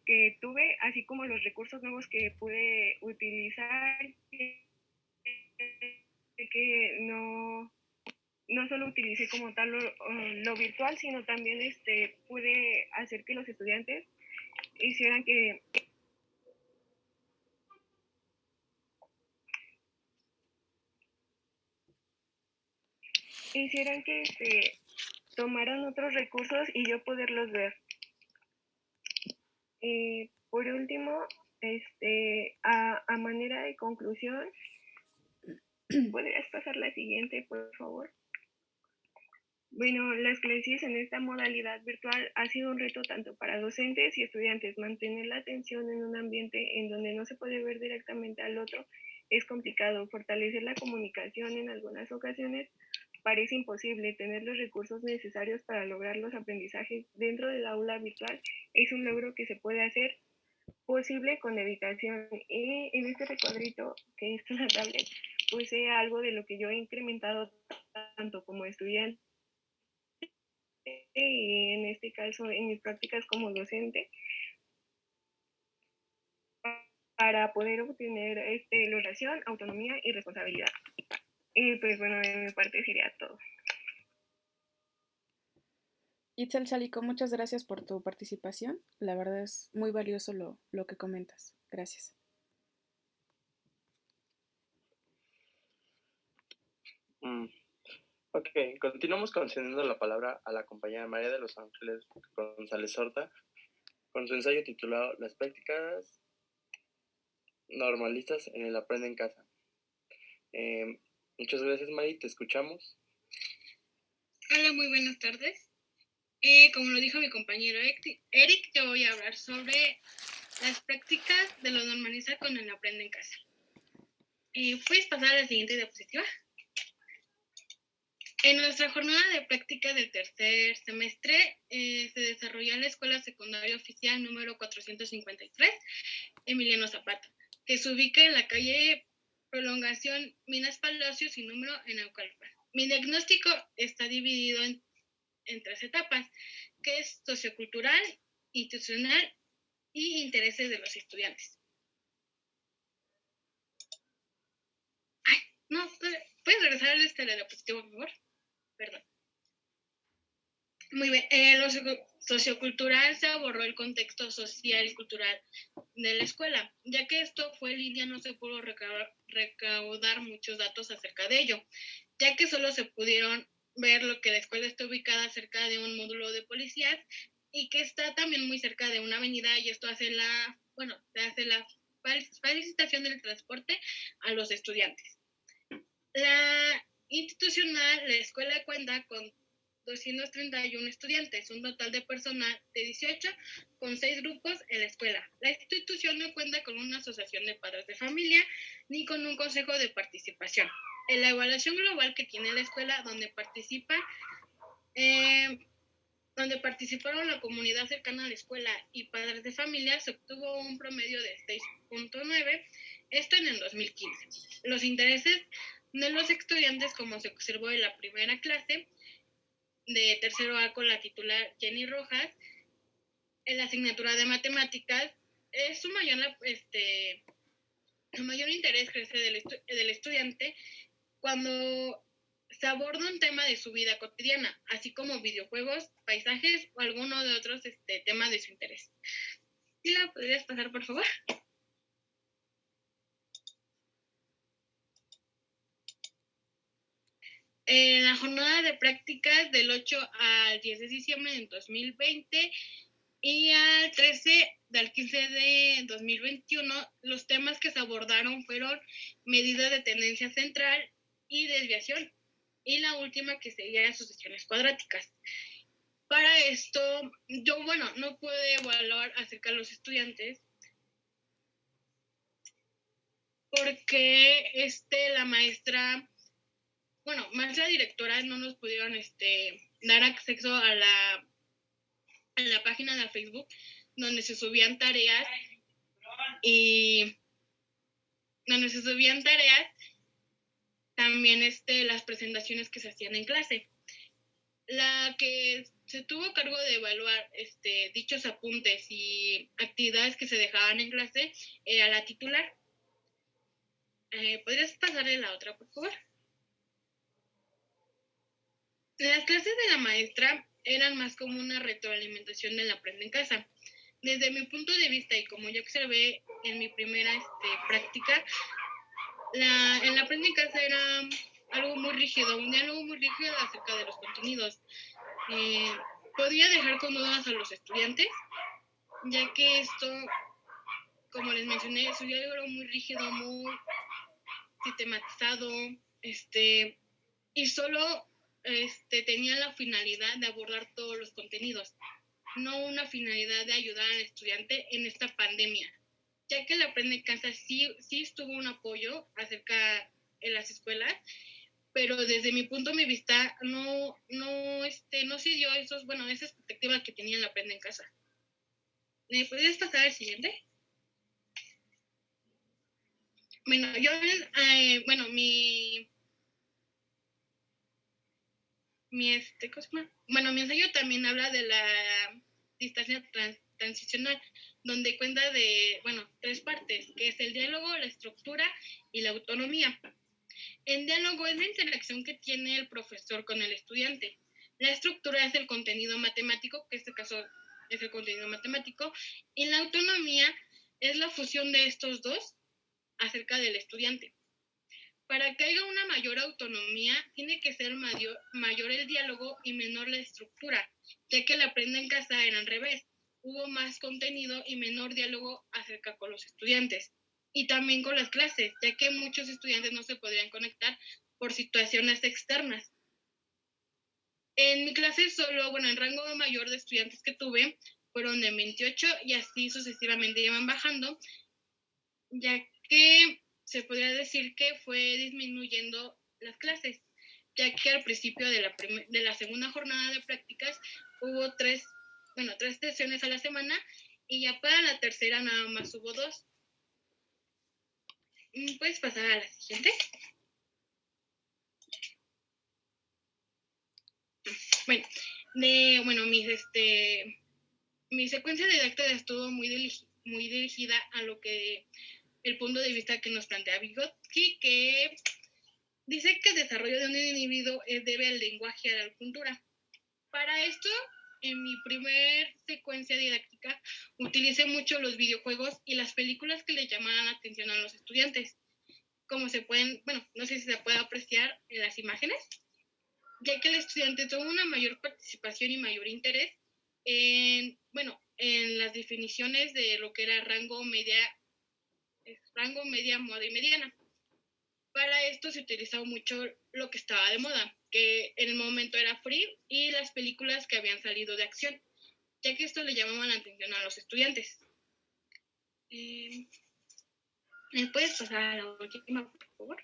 que tuve, así como los recursos nuevos que pude utilizar, que no solo utilicé como tal lo virtual, sino también pude hacer que los estudiantes hicieran que tomaran otros recursos y yo poderlos ver. Por último, a manera de conclusión, ¿podrías pasar la siguiente, por favor? Bueno, las clases en esta modalidad virtual ha sido un reto tanto para docentes y estudiantes. Mantener la atención en un ambiente en donde no se puede ver directamente al otro es complicado. Fortalecer la comunicación en algunas ocasiones parece imposible. Tener los recursos necesarios para lograr los aprendizajes dentro del aula virtual es un logro que se puede hacer posible con dedicación. Y en este recuadrito, que es una tablet, puse algo de lo que yo he incrementado tanto como estudiante y en este caso en mis prácticas como docente para poder obtener logración, autonomía y responsabilidad. Y pues bueno, de mi parte sería todo. Itzel Chalico, muchas gracias por tu participación. La verdad es muy valioso lo que comentas. Gracias. Ok, continuamos concediendo la palabra a la compañera María de los Ángeles González Horta con su ensayo titulado Las prácticas normalistas en el Aprende en Casa. Muchas gracias, Mari, te escuchamos. Hola, muy buenas tardes. Como lo dijo mi compañero Eric, yo voy a hablar sobre las prácticas de lo normalizado con el Aprende en Casa. ¿Puedes pasar a la siguiente diapositiva? En nuestra jornada de práctica del tercer semestre se desarrolló en la Escuela Secundaria Oficial número 453, Emiliano Zapata, que se ubica en la calle Prolongación Minas Palacios y número en Naucalpan. Mi diagnóstico está dividido en 3 etapas, que es sociocultural, institucional y intereses de los estudiantes. Ay, no, ¿puedes regresar a la diapositiva, por favor? Perdón. Muy bien. Lo sociocultural se abordó el contexto social y cultural de la escuela. Ya que esto fue en línea, no se pudo recaudar muchos datos acerca de ello, ya que solo se pudieron ver lo que la escuela está ubicada cerca de un módulo de policías y que está también muy cerca de una avenida, y esto hace la facilitación del transporte a los estudiantes. La institucional, la escuela cuenta con 231 estudiantes, un total de personal de 18, con 6 grupos en la escuela. La institución no cuenta con una asociación de padres de familia ni con un consejo de participación. En la evaluación global que tiene la escuela, donde participaron la comunidad cercana a la escuela y padres de familia, se obtuvo un promedio de 6.9, esto en el 2015. Los intereses de los estudiantes, como se observó en la primera clase de tercero A con la titular Jenny Rojas, en la asignatura de matemáticas, su mayor interés crece del estudiante cuando se aborda un tema de su vida cotidiana, así como videojuegos, paisajes o alguno de otros temas de su interés. ¿Sí la podrías pasar, por favor? En la jornada de prácticas del 8 al 10 de diciembre de 2020 y al 15 de 2021, los temas que se abordaron fueron medidas de tendencia central y desviación, y la última que sería sucesiones cuadráticas. Para esto, yo, no pude evaluar acerca de los estudiantes porque la maestra directora no nos pudieron dar acceso a la página de Facebook donde se subían tareas y también las presentaciones que se hacían en clase. La que se tuvo a cargo de evaluar dichos apuntes y actividades que se dejaban en clase era la titular. ¿Podrías pasarle la otra, por favor? Las clases de la maestra eran más como una retroalimentación del aprende en casa. Desde mi punto de vista y como yo observé en mi primera práctica, el aprende en casa era algo muy rígido, un diálogo muy rígido acerca de los contenidos. Podía dejar con dudas a los estudiantes, ya que esto, como les mencioné, su diálogo era muy rígido, muy sistematizado, y solo tenía la finalidad de abordar todos los contenidos, no una finalidad de ayudar al estudiante en esta pandemia, ya que el Aprende en Casa sí estuvo un apoyo acerca en las escuelas, pero desde mi punto de vista no se dio esa expectativa que tenía el Aprende en Casa. ¿Me podrías pasar al siguiente? Bueno, mi ensayo también habla de la distancia transicional, donde cuenta de, 3 partes, que es el diálogo, la estructura y la autonomía. El diálogo es la interacción que tiene el profesor con el estudiante. La estructura es el contenido matemático, que en este caso es el contenido matemático, y la autonomía es la fusión de estos dos acerca del estudiante. Para que haya una mayor autonomía, tiene que ser mayor el diálogo y menor la estructura, ya que el Aprende en Casa era al revés. Hubo más contenido y menor diálogo acerca con los estudiantes. Y también con las clases, ya que muchos estudiantes no se podrían conectar por situaciones externas. En mi clase solo, el rango mayor de estudiantes que tuve fueron de 28 y así sucesivamente iban bajando, ya que se podría decir que fue disminuyendo las clases, ya que al principio de la segunda jornada de prácticas hubo 3 sesiones a la semana y ya para la tercera nada más hubo 2. ¿Puedes pasar a la siguiente? Mi secuencia didáctica estuvo muy dirigida a lo que el punto de vista que nos plantea Vygotsky, que dice que el desarrollo de un individuo debe al lenguaje y a la cultura. Para esto, en mi primer secuencia didáctica, utilicé mucho los videojuegos y las películas que le llamaban la atención a los estudiantes. Como se pueden, no sé si se puede apreciar en las imágenes, ya que el estudiante tuvo una mayor participación y mayor interés en las definiciones de lo que era rango, media, moda y mediana. Para esto se utilizaba mucho lo que estaba de moda, que en el momento era Free y las películas que habían salido de acción, ya que esto le llamaba la atención a los estudiantes. ¿Me puedes pasar a la última, por favor?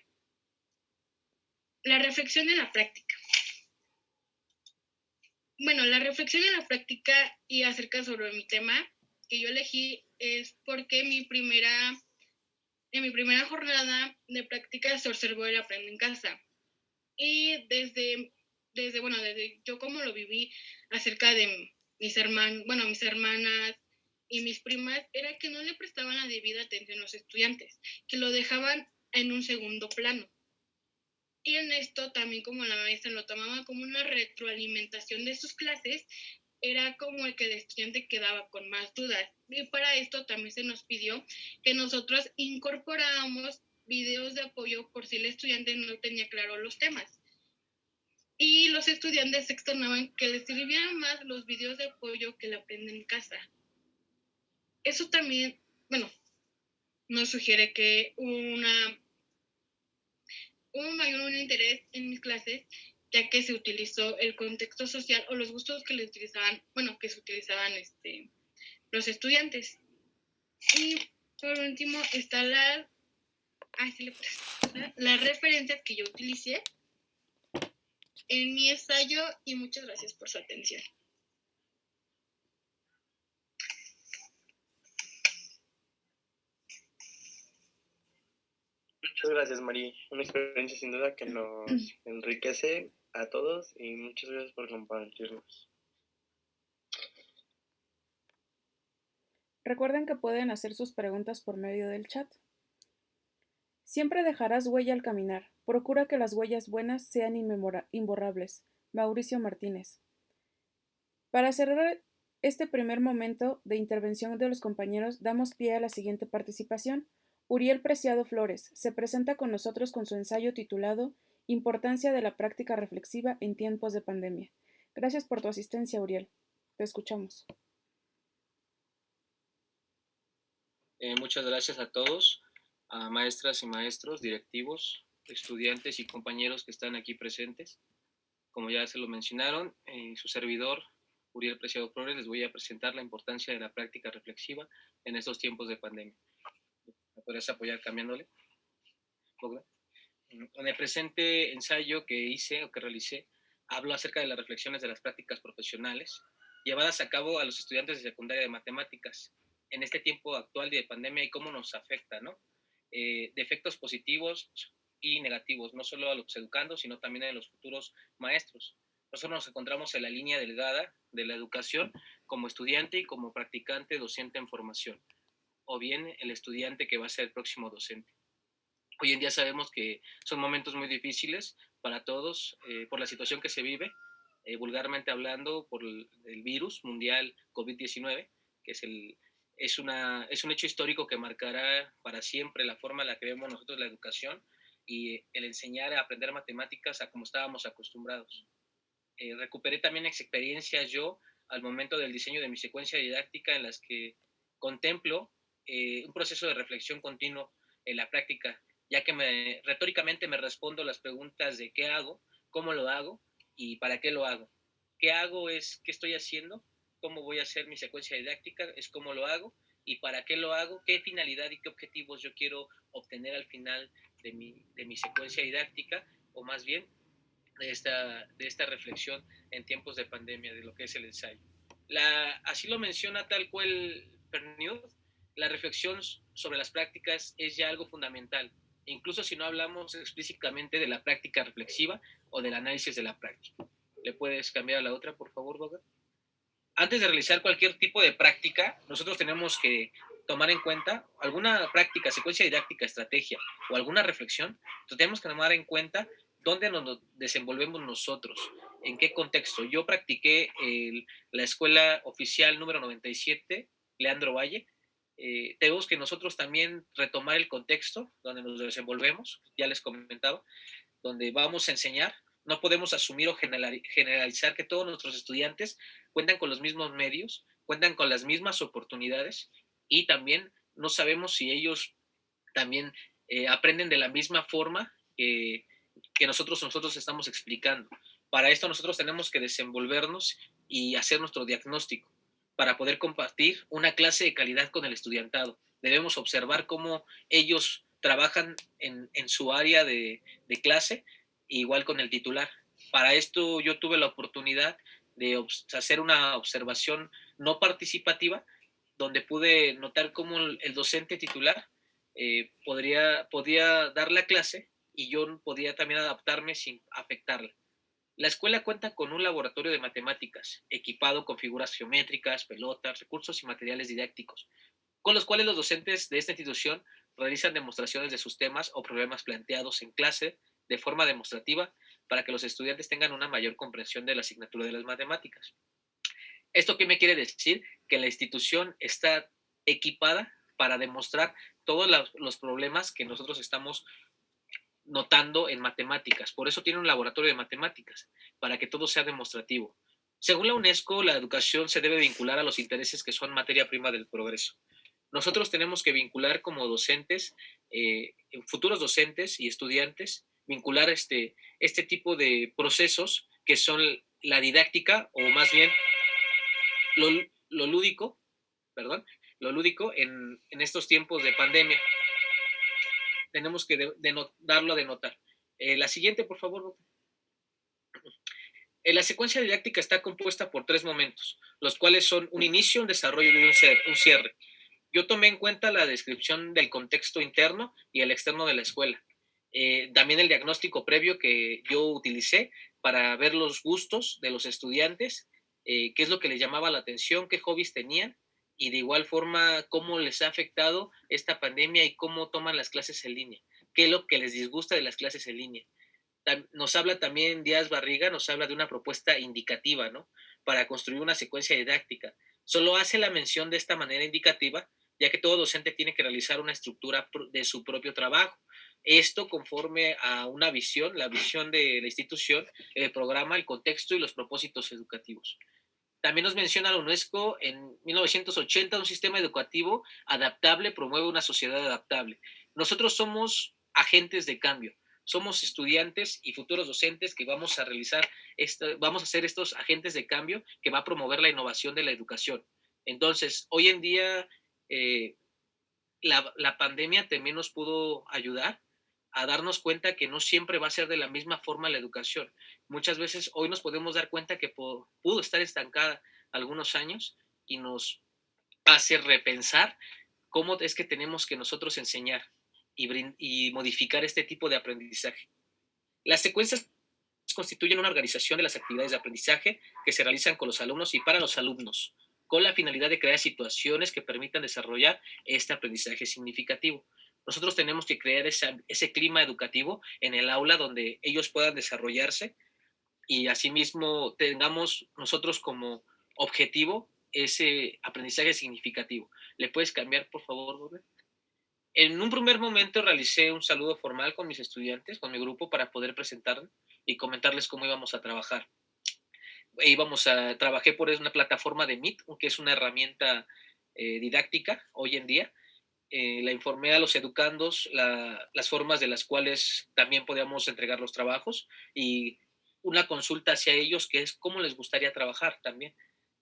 La reflexión en la práctica. La reflexión en la práctica y acerca sobre mi tema que yo elegí es porque en mi primera jornada de práctica se observó el Aprende en Casa. Y desde yo como lo viví acerca de mis hermanas y mis primas, era que no le prestaban la debida atención a los estudiantes, que lo dejaban en un segundo plano. Y en esto también, como la maestra lo tomaba como una retroalimentación de sus clases, era como el que el estudiante quedaba con más dudas. Y para esto también se nos pidió que nosotros incorporáramos videos de apoyo por si el estudiante no tenía claro los temas. Y los estudiantes externaban que les sirvieran más los videos de apoyo que el Aprende en Casa. Eso también, nos sugiere que hubo un mayor interés en mis clases, ya que se utilizó el contexto social o los gustos que se utilizaban los estudiantes. Y por último están las referencias que yo utilicé en mi ensayo y muchas gracias por su atención. Muchas gracias, Mari. Una experiencia sin duda que nos enriquece a todos y muchas gracias por compartirnos. Recuerden que pueden hacer sus preguntas por medio del chat. Siempre dejarás huella al caminar. Procura que las huellas buenas sean imborrables. Mauricio Martínez. Para cerrar este primer momento de intervención de los compañeros, damos pie a la siguiente participación. Uriel Preciado Flores se presenta con nosotros con su ensayo titulado Importancia de la práctica reflexiva en tiempos de pandemia. Gracias por tu asistencia, Uriel. Te escuchamos. Muchas gracias a todos, a maestras y maestros, directivos, estudiantes y compañeros que están aquí presentes. Como ya se lo mencionaron, su servidor, Uriel Preciado Flores, les voy a presentar la importancia de la práctica reflexiva en estos tiempos de pandemia. ¿Me podrías apoyar cambiándole? En el presente ensayo que hice o que realicé, hablo acerca de las reflexiones de las prácticas profesionales llevadas a cabo a los estudiantes de secundaria de matemáticas en este tiempo actual de pandemia y cómo nos afecta, ¿no? De efectos positivos y negativos, no solo a los educandos, sino también a los futuros maestros. Nosotros nos encontramos en la línea delgada de la educación como estudiante y como practicante docente en formación, o bien el estudiante que va a ser el próximo docente. Hoy en día sabemos que son momentos muy difíciles para todos por la situación que se vive, vulgarmente hablando, por el virus mundial COVID-19, que es un hecho histórico que marcará para siempre la forma en la que vemos nosotros la educación y el enseñar a aprender matemáticas a como estábamos acostumbrados. Recuperé también experiencias yo al momento del diseño de mi secuencia didáctica en las que contemplo un proceso de reflexión continuo en la práctica, ya que retóricamente me respondo las preguntas de qué hago, cómo lo hago y para qué lo hago. ¿Qué hago es qué estoy haciendo? ¿Cómo voy a hacer mi secuencia didáctica? Es cómo lo hago y para qué lo hago, qué finalidad y qué objetivos yo quiero obtener al final de mi secuencia didáctica, o más bien de esta reflexión en tiempos de pandemia, de lo que es el ensayo. Así lo menciona tal cual Perniud, la reflexión sobre las prácticas es ya algo fundamental, incluso si no hablamos explícitamente de la práctica reflexiva o del análisis de la práctica. ¿Le puedes cambiar a la otra, por favor, Boga? Antes de realizar cualquier tipo de práctica, nosotros tenemos que tomar en cuenta alguna práctica, secuencia didáctica, estrategia o alguna reflexión. Entonces tenemos que tomar en cuenta dónde nos desenvolvemos nosotros, en qué contexto. Yo practiqué la escuela oficial número 97, Leandro Valle. Tenemos que nosotros también retomar el contexto donde nos desenvolvemos, ya les comentaba, donde vamos a enseñar. No podemos asumir o generalizar que todos nuestros estudiantes cuentan con los mismos medios, cuentan con las mismas oportunidades y también no sabemos si ellos también aprenden de la misma forma que nosotros estamos explicando. Para esto nosotros tenemos que desenvolvernos y hacer nuestro diagnóstico para poder compartir una clase de calidad con el estudiantado. Debemos observar cómo ellos trabajan en su área de clase, igual con el titular. Para esto yo tuve la oportunidad de hacer una observación no participativa, donde pude notar cómo el docente titular podía dar la clase y yo podía también adaptarme sin afectarla. La escuela cuenta con un laboratorio de matemáticas, equipado con figuras geométricas, pelotas, recursos y materiales didácticos, con los cuales los docentes de esta institución realizan demostraciones de sus temas o problemas planteados en clase de forma demostrativa para que los estudiantes tengan una mayor comprensión de la asignatura de las matemáticas. ¿Esto qué me quiere decir? Que la institución está equipada para demostrar todos los problemas que nosotros estamos notando en matemáticas. Por eso tiene un laboratorio de matemáticas, para que todo sea demostrativo. Según la UNESCO, la educación se debe vincular a los intereses que son materia prima del progreso. Nosotros tenemos que vincular como docentes, futuros docentes y estudiantes, vincular este tipo de procesos que son la didáctica, o más bien lo lúdico, perdón, lo lúdico en estos tiempos de pandemia. Tenemos que darlo a denotar. La siguiente, por favor. La secuencia didáctica está compuesta por 3 momentos, los cuales son un inicio, un desarrollo y un cierre. Yo tomé en cuenta la descripción del contexto interno y el externo de la escuela. También el diagnóstico previo que yo utilicé para ver los gustos de los estudiantes, qué es lo que les llamaba la atención, qué hobbies tenían, y de igual forma cómo les ha afectado esta pandemia y cómo toman las clases en línea, qué es lo que les disgusta de las clases en línea. Nos habla también Díaz Barriga, nos habla de una propuesta indicativa, ¿no? Para construir una secuencia didáctica. Solo hace la mención de esta manera indicativa, ya que todo docente tiene que realizar una estructura de su propio trabajo. Esto conforme a una visión, la visión de la institución, el programa, el contexto y los propósitos educativos. También nos menciona la UNESCO en 1980, un sistema educativo adaptable promueve una sociedad adaptable. Nosotros somos agentes de cambio, somos estudiantes y futuros docentes que vamos a realizar, vamos a ser estos agentes de cambio que va a promover la innovación de la educación. Entonces, hoy en día, la pandemia también nos pudo ayudar a darnos cuenta que no siempre va a ser de la misma forma la educación. Muchas veces hoy nos podemos dar cuenta que pudo estar estancada algunos años y nos hace repensar cómo es que tenemos que nosotros enseñar y modificar este tipo de aprendizaje. Las secuencias constituyen una organización de las actividades de aprendizaje que se realizan con los alumnos y para los alumnos, con la finalidad de crear situaciones que permitan desarrollar este aprendizaje significativo. Nosotros tenemos que crear ese clima educativo en el aula donde ellos puedan desarrollarse y asimismo tengamos nosotros como objetivo ese aprendizaje significativo. ¿Le puedes cambiar, por favor, Robert? En un primer momento realicé un saludo formal con mis estudiantes, con mi grupo, para poder presentar y comentarles cómo íbamos a trabajar. Trabajé por una plataforma de Meet, que es una herramienta didáctica hoy en día. La informé a los educandos las formas de las cuales también podíamos entregar los trabajos y una consulta hacia ellos, que es cómo les gustaría trabajar también.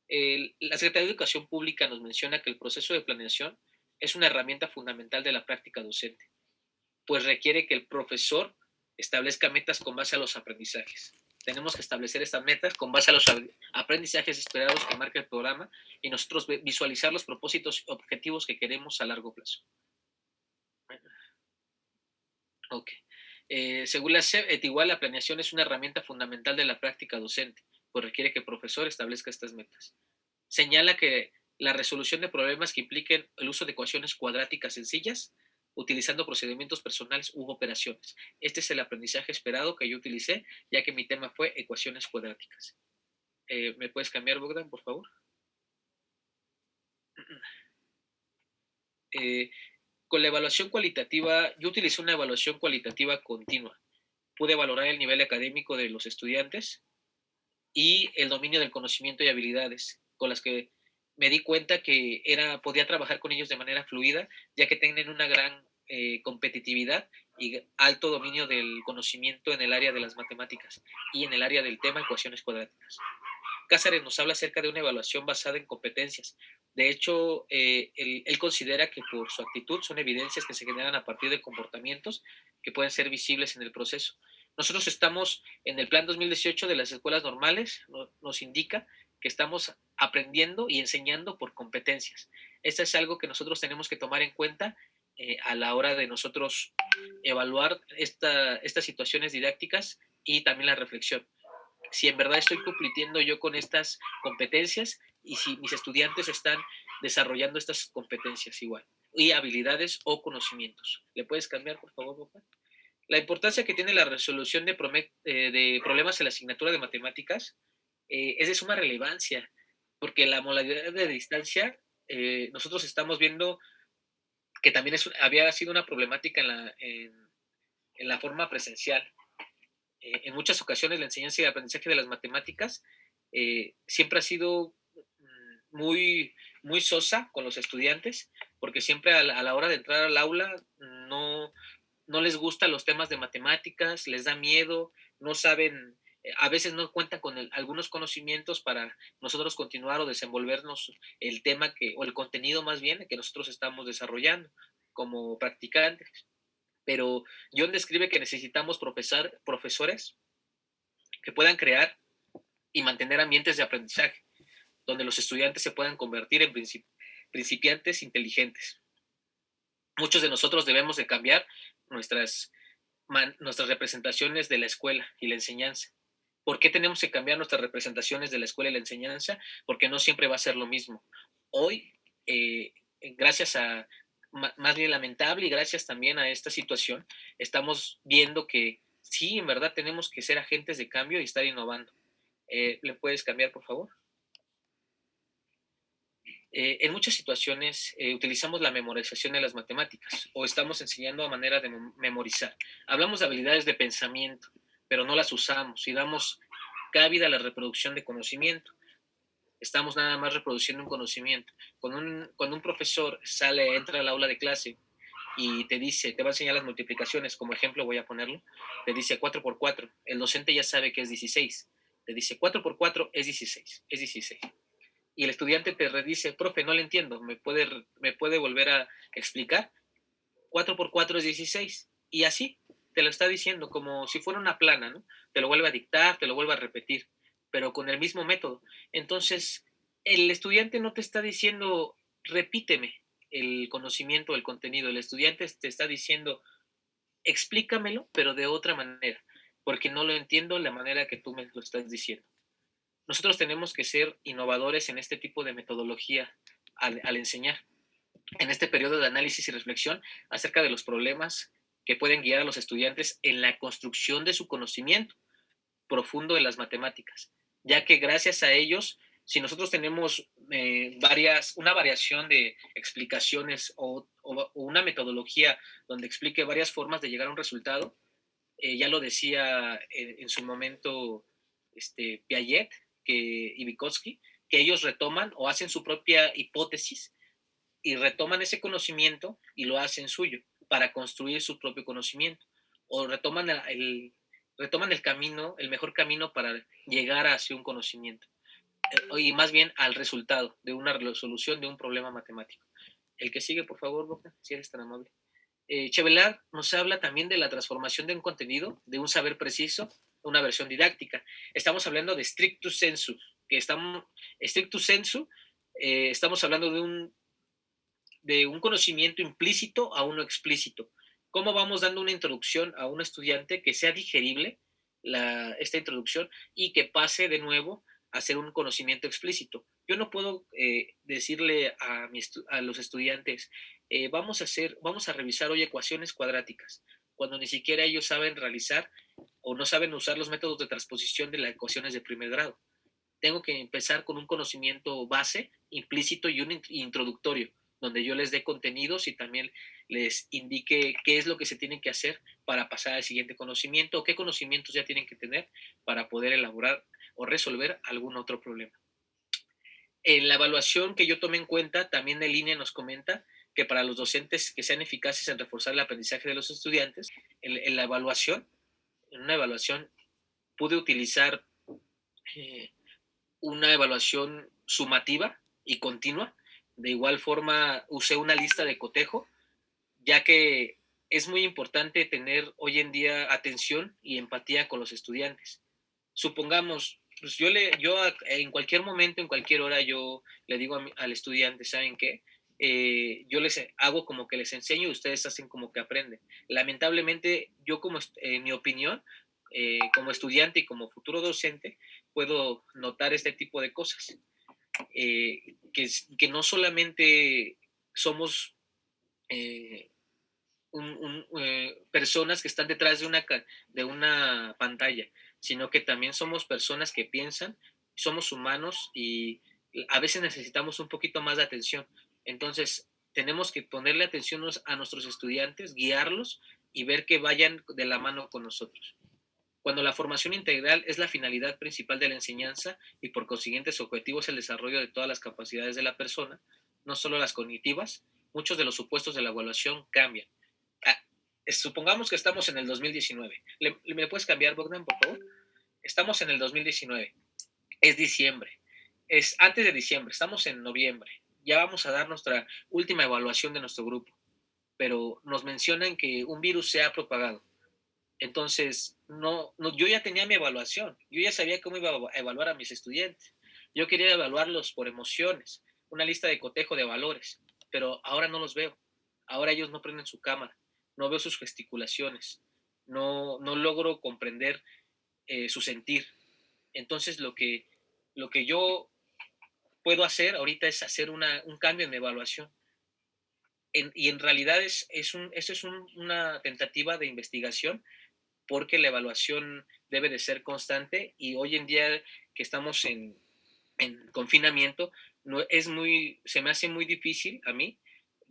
La Secretaría de Educación Pública nos menciona que el proceso de planeación es una herramienta fundamental de la práctica docente, pues requiere que el profesor establezca metas con base a los aprendizajes. Tenemos que establecer estas metas con base a los aprendizajes esperados que marca el programa y nosotros visualizar los propósitos y objetivos que queremos a largo plazo. Ok. Según la SEP, igual la planeación es una herramienta fundamental de la práctica docente, pues requiere que el profesor establezca estas metas. Señala que la resolución de problemas que impliquen el uso de ecuaciones cuadráticas sencillas, utilizando procedimientos personales u operaciones. Este es el aprendizaje esperado que yo utilicé, ya que mi tema fue ecuaciones cuadráticas. ¿Me puedes cambiar, Bogdan, por favor? Con la evaluación cualitativa, yo utilicé una evaluación cualitativa continua. Pude valorar el nivel académico de los estudiantes y el dominio del conocimiento y habilidades, con las que me di cuenta que podía trabajar con ellos de manera fluida, ya que tienen una gran competitividad y alto dominio del conocimiento en el área de las matemáticas y en el área del tema ecuaciones cuadráticas. Cáceres nos habla acerca de una evaluación basada en competencias. De hecho, él considera que por su actitud son evidencias que se generan a partir de comportamientos que pueden ser visibles en el proceso. Nosotros estamos en el plan 2018 de las escuelas normales, nos indica que estamos aprendiendo y enseñando por competencias. Esto es algo que nosotros tenemos que tomar en cuenta a la hora de nosotros evaluar estas situaciones didácticas y también la reflexión. Si en verdad estoy cumpliendo yo con estas competencias y si mis estudiantes están desarrollando estas competencias igual, y habilidades o conocimientos. ¿Le puedes cambiar, por favor, Boca? La importancia que tiene la resolución de problemas en la asignatura de matemáticas es de suma relevancia, porque la modalidad de distancia, nosotros estamos viendo que también había sido una problemática en la forma presencial. En muchas ocasiones la enseñanza y el aprendizaje de las matemáticas siempre ha sido muy, muy sosa con los estudiantes, porque siempre a la hora de entrar al aula no les gustan los temas de matemáticas, les da miedo, no saben, a veces no cuentan con algunos conocimientos para nosotros continuar o desenvolvernos el tema o el contenido más bien que nosotros estamos desarrollando como practicantes. Pero John describe que necesitamos profesores que puedan crear y mantener ambientes de aprendizaje, donde los estudiantes se puedan convertir principiantes inteligentes. Muchos de nosotros debemos de cambiar nuestras representaciones de la escuela y la enseñanza. ¿Por qué tenemos que cambiar nuestras representaciones de la escuela y la enseñanza? Porque no siempre va a ser lo mismo. Hoy, gracias a, más bien lamentable, y gracias también a esta situación, estamos viendo que sí, en verdad tenemos que ser agentes de cambio y estar innovando. ¿Le puedes cambiar, por favor? En muchas situaciones utilizamos la memorización de las matemáticas o estamos enseñando a manera de memorizar. Hablamos de habilidades de pensamiento, pero no las usamos y damos cabida a la reproducción de conocimiento. Estamos nada más reproduciendo un conocimiento. Cuando un profesor entra al aula de clase y te va a enseñar las multiplicaciones, como ejemplo voy a ponerlo, te dice 4 por 4, el docente ya sabe que es 16. Te dice 4 por 4 es 16, es 16. Y el estudiante te dice, profe, no le entiendo, ¿me puede volver a explicar? 4 por 4 es 16. Y así te lo está diciendo, como si fuera una plana, ¿no? Te lo vuelve a dictar, te lo vuelve a repetir, pero con el mismo método. Entonces, el estudiante no te está diciendo, repíteme el conocimiento, el contenido. El estudiante te está diciendo, explícamelo, pero de otra manera, porque no lo entiendo la manera que tú me lo estás diciendo. Nosotros tenemos que ser innovadores en este tipo de metodología al enseñar. En este periodo de análisis y reflexión acerca de los problemas que pueden guiar a los estudiantes en la construcción de su conocimiento profundo de las matemáticas, ya que gracias a ellos, si nosotros tenemos una variación de explicaciones o una metodología donde explique varias formas de llegar a un resultado, ya lo decía en su momento Piaget y Vygotsky, que ellos retoman o hacen su propia hipótesis y retoman ese conocimiento y lo hacen suyo para construir su propio conocimiento, o retoman el camino, el mejor camino para llegar hacia un conocimiento, y más bien al resultado de una resolución de un problema matemático. El que sigue, por favor, Boca, si eres tan amable. Chevallard nos habla también de la transformación de un contenido, de un saber preciso, una versión didáctica. Estamos hablando de stricto sensu, estamos hablando de un conocimiento implícito a uno explícito. ¿Cómo vamos dando una introducción a un estudiante que sea digerible esta introducción y que pase de nuevo a ser un conocimiento explícito? Yo no puedo decirle a los estudiantes, vamos a revisar hoy ecuaciones cuadráticas, cuando ni siquiera ellos saben realizar o no saben usar los métodos de transposición de las ecuaciones de primer grado. Tengo que empezar con un conocimiento base, implícito y un introductorio, donde yo les dé contenidos y también les indique qué es lo que se tiene que hacer para pasar al siguiente conocimiento o qué conocimientos ya tienen que tener para poder elaborar o resolver algún otro problema. En la evaluación que yo tomé en cuenta, también el INE nos comenta que para los docentes que sean eficaces en reforzar el aprendizaje de los estudiantes, en una evaluación pude utilizar una evaluación sumativa y continua. De igual forma, usé una lista de cotejo, ya que es muy importante tener hoy en día atención y empatía con los estudiantes. Supongamos, pues yo en cualquier momento, en cualquier hora, yo le digo al estudiante, ¿saben qué? Yo les hago como que les enseño y ustedes hacen como que aprenden. Lamentablemente, yo en mi opinión, como estudiante y como futuro docente, puedo notar este tipo de cosas. Que no solamente somos personas que están detrás de una pantalla, sino que también somos personas que piensan, somos humanos y a veces necesitamos un poquito más de atención. Entonces, tenemos que ponerle atención a nuestros estudiantes, guiarlos y ver que vayan de la mano con nosotros. Cuando la formación integral es la finalidad principal de la enseñanza y por consiguiente su objetivo es el desarrollo de todas las capacidades de la persona, no solo las cognitivas, muchos de los supuestos de la evaluación cambian. Supongamos que estamos en el 2019. ¿Me puedes cambiar, Bogdan, por favor? Estamos en el 2019. Es diciembre. Es antes de diciembre. Estamos en noviembre. Ya vamos a dar nuestra última evaluación de nuestro grupo. Pero nos mencionan que un virus se ha propagado. Entonces, yo ya tenía mi evaluación. Yo ya sabía cómo iba a evaluar a mis estudiantes. Yo quería evaluarlos por emociones. una lista de cotejo de valores, pero ahora no los veo. Ahora ellos no prenden su cámara, no veo sus gesticulaciones, no logro comprender su sentir. Entonces lo que yo puedo hacer ahorita es hacer un cambio en mi evaluación. Y en realidad eso es una tentativa de investigación porque la evaluación debe de ser constante y hoy en día que estamos en confinamiento, no, se me hace muy difícil a mí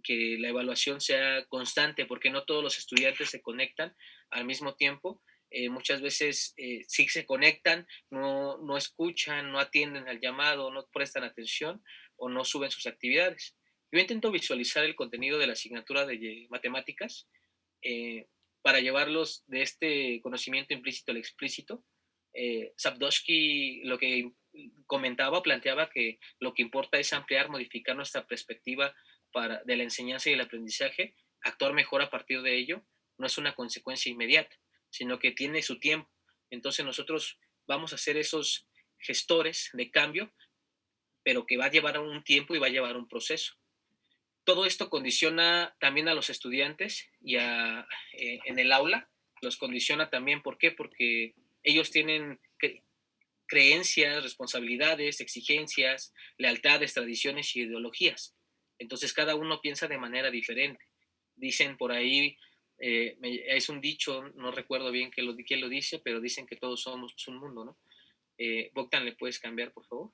que la evaluación sea constante porque no todos los estudiantes se conectan al mismo tiempo. Muchas veces sí se conectan, no escuchan, no atienden al llamado, no prestan atención o no suben sus actividades. Yo intento visualizar el contenido de la asignatura de matemáticas eh, para llevarlos de este conocimiento implícito al explícito. Sapdosky lo que comentaba, planteaba que lo que importa es ampliar, modificar nuestra perspectiva de la enseñanza y el aprendizaje, actuar mejor a partir de ello, no es una consecuencia inmediata, sino que tiene su tiempo. Entonces nosotros vamos a ser esos gestores de cambio, pero que va a llevar un tiempo y va a llevar un proceso. Todo esto condiciona también a los estudiantes y en el aula, los condiciona también, ¿por qué? Porque ellos tienen creencias, responsabilidades, exigencias, lealtades, tradiciones y ideologías. Entonces cada uno piensa de manera diferente. Dicen por ahí, es un dicho, no recuerdo bien quién lo dice, pero dicen que todos somos un mundo, ¿no? Bogdan, ¿le puedes cambiar, por favor?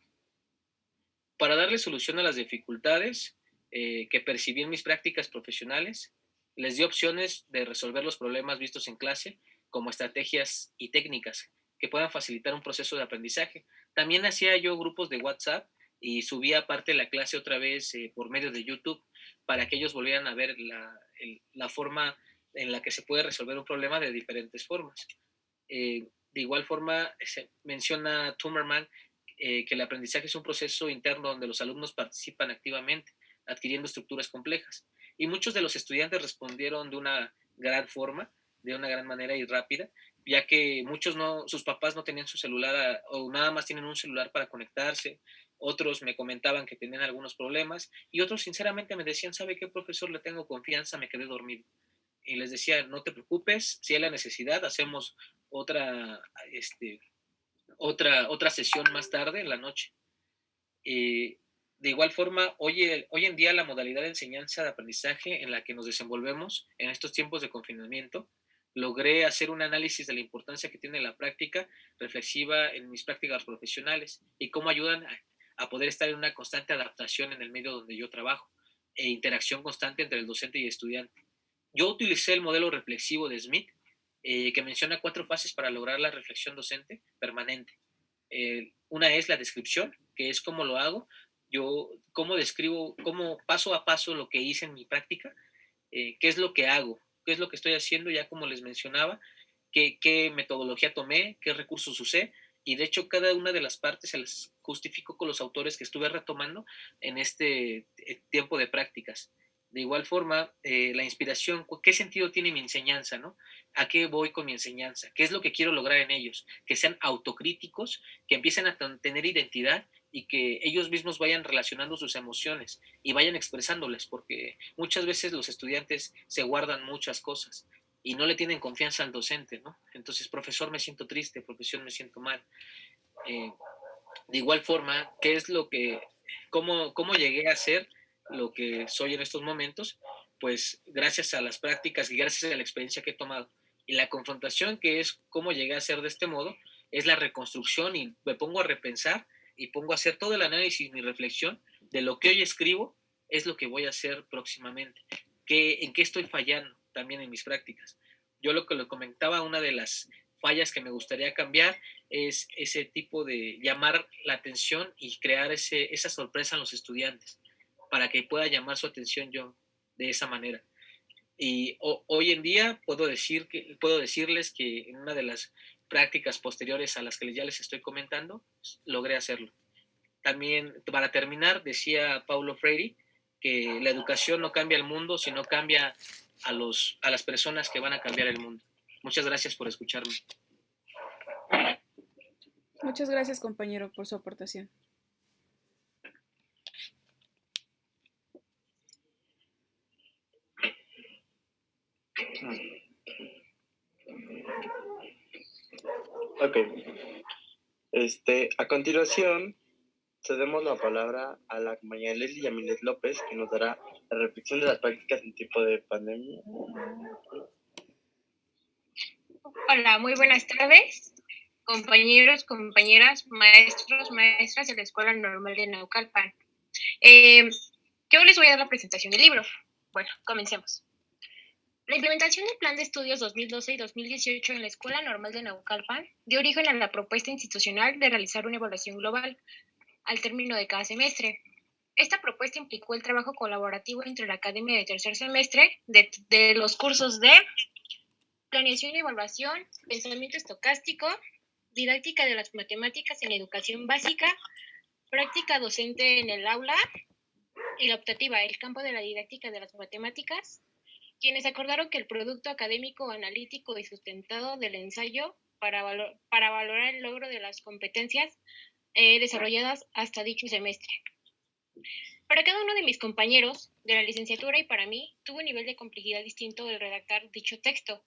Para darle solución a las dificultades que percibí en mis prácticas profesionales, les di opciones de resolver los problemas vistos en clase como estrategias y técnicas que puedan facilitar un proceso de aprendizaje. También hacía yo grupos de WhatsApp y subía parte de la clase otra vez por medio de YouTube para que ellos volvieran a ver la forma en la que se puede resolver un problema de diferentes formas. De igual forma, se menciona Tumerman que el aprendizaje es un proceso interno donde los alumnos participan activamente, adquiriendo estructuras complejas. Y muchos de los estudiantes respondieron de una gran forma, de una gran manera y rápida, ya que sus papás no tenían su celular o nada más tienen un celular para conectarse. Otros me comentaban que tenían algunos problemas y otros sinceramente me decían, ¿sabe qué, profesor? Le tengo confianza, me quedé dormido. Y les decía, no te preocupes, si hay la necesidad, hacemos otra, otra sesión más tarde en la noche. De igual forma, hoy en día la modalidad de enseñanza de aprendizaje en la que nos desenvolvemos en estos tiempos de confinamiento, logré hacer un análisis de la importancia que tiene la práctica reflexiva en mis prácticas profesionales y cómo ayudan a poder estar en una constante adaptación en el medio donde yo trabajo e interacción constante entre el docente y estudiante. Yo utilicé el modelo reflexivo de Smith, que menciona 4 fases para lograr la reflexión docente permanente. Una es la descripción, que es cómo lo hago, yo cómo describo, cómo paso a paso lo que hice en mi práctica, qué es lo que hago, qué es lo que estoy haciendo, ya como les mencionaba, qué metodología tomé, qué recursos usé, y de hecho cada una de las partes se las justifico con los autores que estuve retomando en este tiempo de prácticas. De igual forma, la inspiración, ¿qué sentido tiene mi enseñanza, no? ¿A qué voy con mi enseñanza? ¿Qué es lo que quiero lograr en ellos? Que sean autocríticos, que empiecen a tener identidad y que ellos mismos vayan relacionando sus emociones y vayan expresándoles, porque muchas veces los estudiantes se guardan muchas cosas y no le tienen confianza al docente, ¿no? Entonces, profesor, me siento triste, profesor, me siento mal. De igual forma, ¿qué es lo que, cómo llegué a ser lo que soy en estos momentos? Pues gracias a las prácticas y gracias a la experiencia que he tomado. Y la confrontación, que es cómo llegué a ser de este modo, es la reconstrucción y me pongo a repensar y pongo a hacer todo el análisis, mi reflexión de lo que hoy escribo es lo que voy a hacer próximamente. ¿En qué estoy fallando también en mis prácticas? Yo lo que le comentaba, una de las fallas que me gustaría cambiar es ese tipo de llamar la atención y crear esa sorpresa en los estudiantes para que pueda llamar su atención yo de esa manera. Y hoy en día puedo decirles que en una de las prácticas posteriores a las que ya les estoy comentando, logré hacerlo. También, para terminar, decía Paulo Freire que la educación no cambia el mundo, sino cambia a las personas que van a cambiar el mundo. Muchas gracias por escucharme. Muchas gracias, compañero, por su aportación. Ok. A continuación, cedemos la palabra a la compañera Leslie Yamilet López, que nos dará la reflexión de las prácticas en tiempo de pandemia. Hola, muy buenas tardes, compañeros, compañeras, maestros, maestras de la Escuela Normal de Naucalpan. Yo les voy a dar la presentación del libro. Bueno, comencemos. La implementación del Plan de Estudios 2012 y 2018 en la Escuela Normal de Naucalpan dio origen a la propuesta institucional de realizar una evaluación global al término de cada semestre. Esta propuesta implicó el trabajo colaborativo entre la Academia de tercer semestre de los cursos de planeación y evaluación, pensamiento estocástico, didáctica de las matemáticas en la educación básica, práctica docente en el aula y la optativa, el campo de la didáctica de las matemáticas, quienes acordaron que el producto académico, analítico y sustentado del ensayo para valorar el logro de las competencias desarrolladas hasta dicho semestre. Para cada uno de mis compañeros de la licenciatura y para mí, tuvo un nivel de complejidad distinto el redactar dicho texto,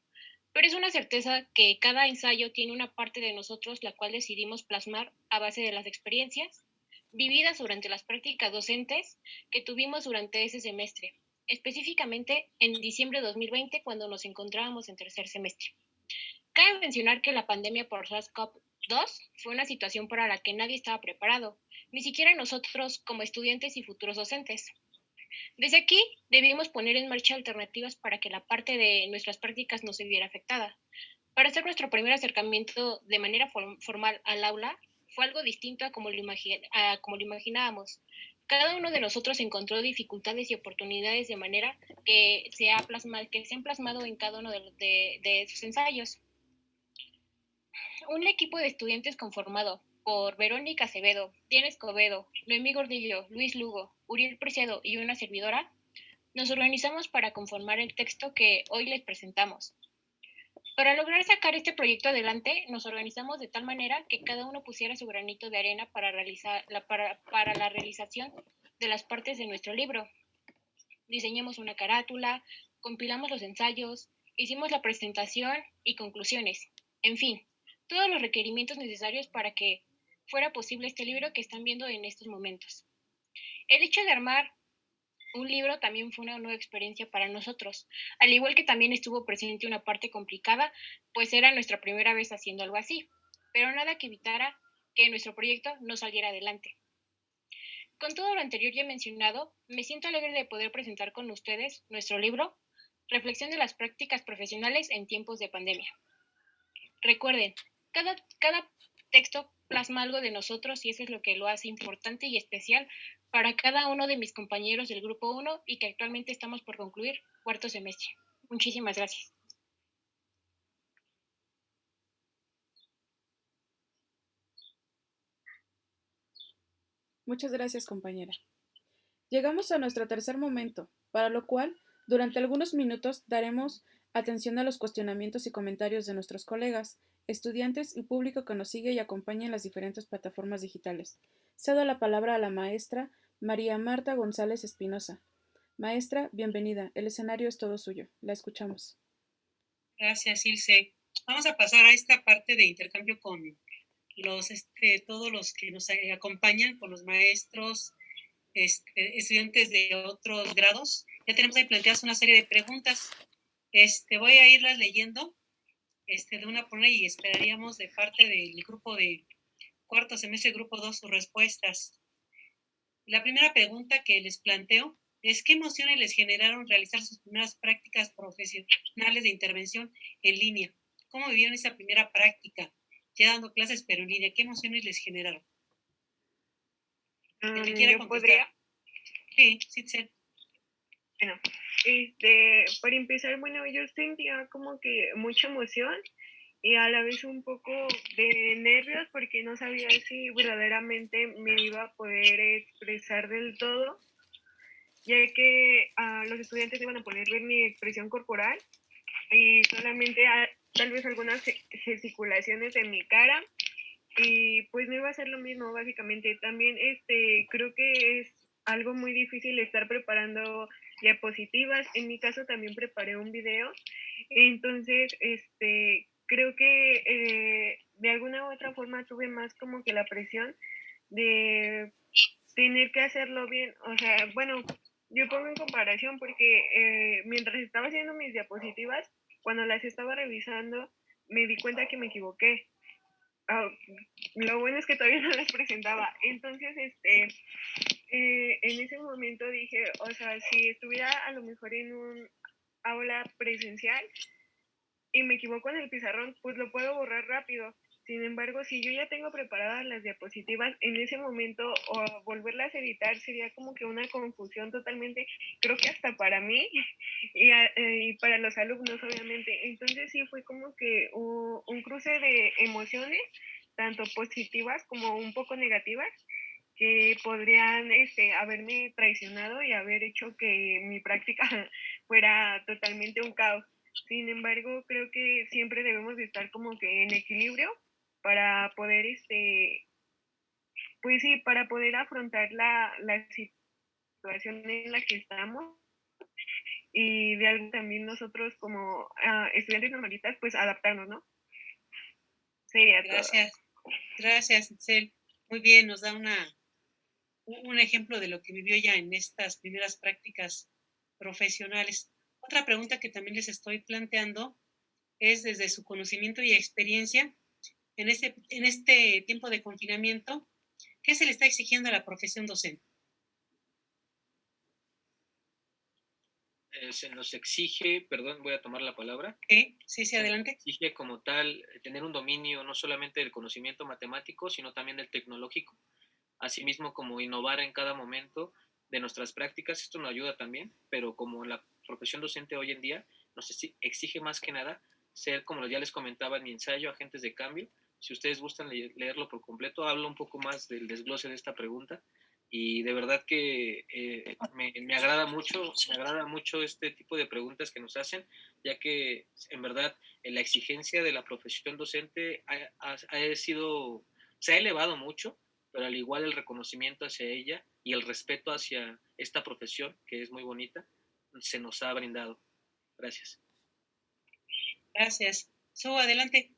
pero es una certeza que cada ensayo tiene una parte de nosotros la cual decidimos plasmar a base de las experiencias vividas durante las prácticas docentes que tuvimos durante ese semestre, específicamente en diciembre de 2020 cuando nos encontrábamos en tercer semestre. Cabe mencionar que la pandemia por SARS-CoV-2 fue una situación para la que nadie estaba preparado, ni siquiera nosotros como estudiantes y futuros docentes. Desde aquí debimos poner en marcha alternativas para que la parte de nuestras prácticas no se viera afectada. Para hacer nuestro primer acercamiento de manera formal al aula fue algo distinto a como lo imaginábamos. Cada uno de nosotros encontró dificultades y oportunidades de manera que se han plasmado en cada uno de sus ensayos. Un equipo de estudiantes conformado por Verónica Acevedo, Diana Escobedo, Noemí Gordillo, Luis Lugo, Uriel Preciado y una servidora, nos organizamos para conformar el texto que hoy les presentamos. Para lograr sacar este proyecto adelante, nos organizamos de tal manera que cada uno pusiera su granito de arena para la realización de las partes de nuestro libro. Diseñamos una carátula, compilamos los ensayos, hicimos la presentación y conclusiones. En fin, todos los requerimientos necesarios para que fuera posible este libro que están viendo en estos momentos. El hecho de armar un libro también fue una nueva experiencia para nosotros, al igual que también estuvo presente una parte complicada, pues era nuestra primera vez haciendo algo así, pero nada que evitara que nuestro proyecto no saliera adelante. Con todo lo anterior ya mencionado, me siento alegre de poder presentar con ustedes nuestro libro, Reflexión de las prácticas profesionales en tiempos de pandemia. Recuerden, cada texto plasma algo de nosotros y eso es lo que lo hace importante y especial para cada uno de mis compañeros del grupo 1 y que actualmente estamos por concluir cuarto semestre. Muchísimas gracias. Muchas gracias, compañera. Llegamos a nuestro tercer momento, para lo cual, durante algunos minutos, daremos atención a los cuestionamientos y comentarios de nuestros colegas, estudiantes y público que nos sigue y acompaña en las diferentes plataformas digitales. Cedo la palabra a la maestra María Marta González Espinosa. Maestra, bienvenida. El escenario es todo suyo. La escuchamos. Gracias, Ilse. Vamos a pasar a esta parte de intercambio con todos los que nos acompañan, con los maestros, estudiantes de otros grados. Ya tenemos ahí planteadas una serie de preguntas. Voy a irlas leyendo de una por una y esperaríamos de parte del grupo de cuarto semestre, grupo 2, sus respuestas. La primera pregunta que les planteo es ¿qué emociones les generaron realizar sus primeras prácticas profesionales de intervención en línea? ¿Cómo vivieron esa primera práctica? Ya dando clases, pero en línea, ¿qué emociones les generaron? ¿Yo podría? Sí, sí. Bueno, para empezar, bueno, yo sentía como que mucha emoción y a la vez un poco de nervios porque no sabía si verdaderamente me iba a poder expresar del todo, ya que los estudiantes iban a poder ver mi expresión corporal y solamente tal vez algunas gesticulaciones en mi cara y pues no iba a ser lo mismo básicamente. También creo que es algo muy difícil estar preparando diapositivas. En mi caso también preparé un video, entonces creo que de alguna u otra forma tuve más como que la presión de tener que hacerlo bien. O sea, bueno, yo pongo en comparación porque mientras estaba haciendo mis diapositivas, cuando las estaba revisando, me di cuenta que me equivoqué. Lo bueno es que todavía no las presentaba. Entonces, en ese momento dije, o sea, si estuviera a lo mejor en un aula presencial y me equivoco en el pizarrón, pues lo puedo borrar rápido. Sin embargo, si yo ya tengo preparadas las diapositivas, en ese momento o volverlas a editar sería como que una confusión totalmente, creo que hasta para mí y para los alumnos, obviamente. Entonces sí fue como que un cruce de emociones, tanto positivas como un poco negativas, que podrían haberme traicionado y haber hecho que mi práctica fuera totalmente un caos. Sin embargo, creo que siempre debemos de estar como que en equilibrio para poder, pues sí, para poder afrontar la situación en la que estamos y de algo también nosotros como estudiantes normalistas, pues adaptarnos, ¿no? Sería todo. Gracias, Itzel. Muy bien, nos da un ejemplo de lo que vivió ya en estas primeras prácticas profesionales. Otra pregunta que también les estoy planteando es desde su conocimiento y experiencia en este tiempo de confinamiento, ¿qué se le está exigiendo a la profesión docente? Se nos exige, perdón, voy a tomar la palabra. Sí, adelante. Se exige como tal tener un dominio no solamente del conocimiento matemático, sino también del tecnológico. Asimismo, como innovar en cada momento de nuestras prácticas, esto nos ayuda también, pero como la profesión docente hoy en día nos exige más que nada ser, como ya les comentaba en mi ensayo, agentes de cambio. Si ustedes gustan leerlo por completo, hablo un poco más del desglose de esta pregunta y de verdad que me agrada mucho este tipo de preguntas que nos hacen, ya que en verdad la exigencia de la profesión docente se ha elevado mucho, pero al igual el reconocimiento hacia ella y el respeto hacia esta profesión, que es muy bonita, se nos ha brindado. Gracias. Gracias. Adelante.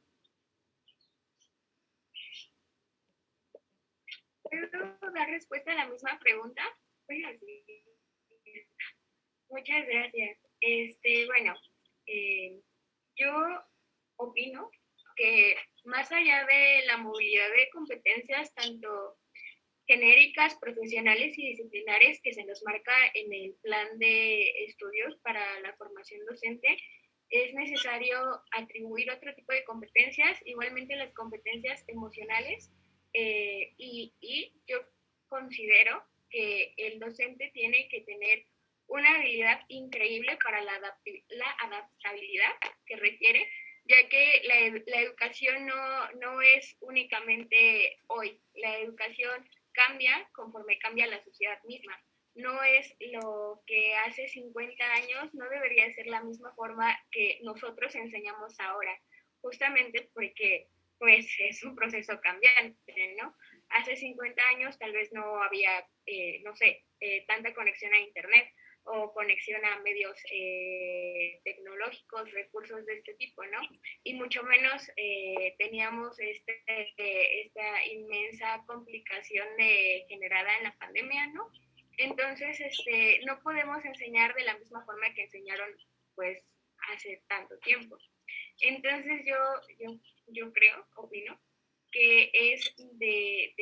¿Puedo dar respuesta a la misma pregunta? Muchas gracias. Bueno, yo opino que más allá de la movilidad de competencias, tanto genéricas, profesionales y disciplinares que se nos marca en el plan de estudios para la formación docente, es necesario atribuir otro tipo de competencias, igualmente las competencias emocionales, y yo considero que el docente tiene que tener una habilidad increíble para la adaptabilidad que requiere, ya que la educación no es únicamente hoy, la educación cambia conforme cambia la sociedad misma. No es lo que hace 50 años, no debería ser la misma forma que nosotros enseñamos ahora, justamente porque pues es un proceso cambiante, ¿no? Hace 50 años tal vez no había, tanta conexión a internet o conexión a medios tecnológicos, recursos de este tipo, ¿no? Y mucho menos teníamos esta inmensa complicación generada en la pandemia, ¿no? Entonces, no podemos enseñar de la misma forma que enseñaron, pues, hace tanto tiempo. Entonces, yo opino, que es de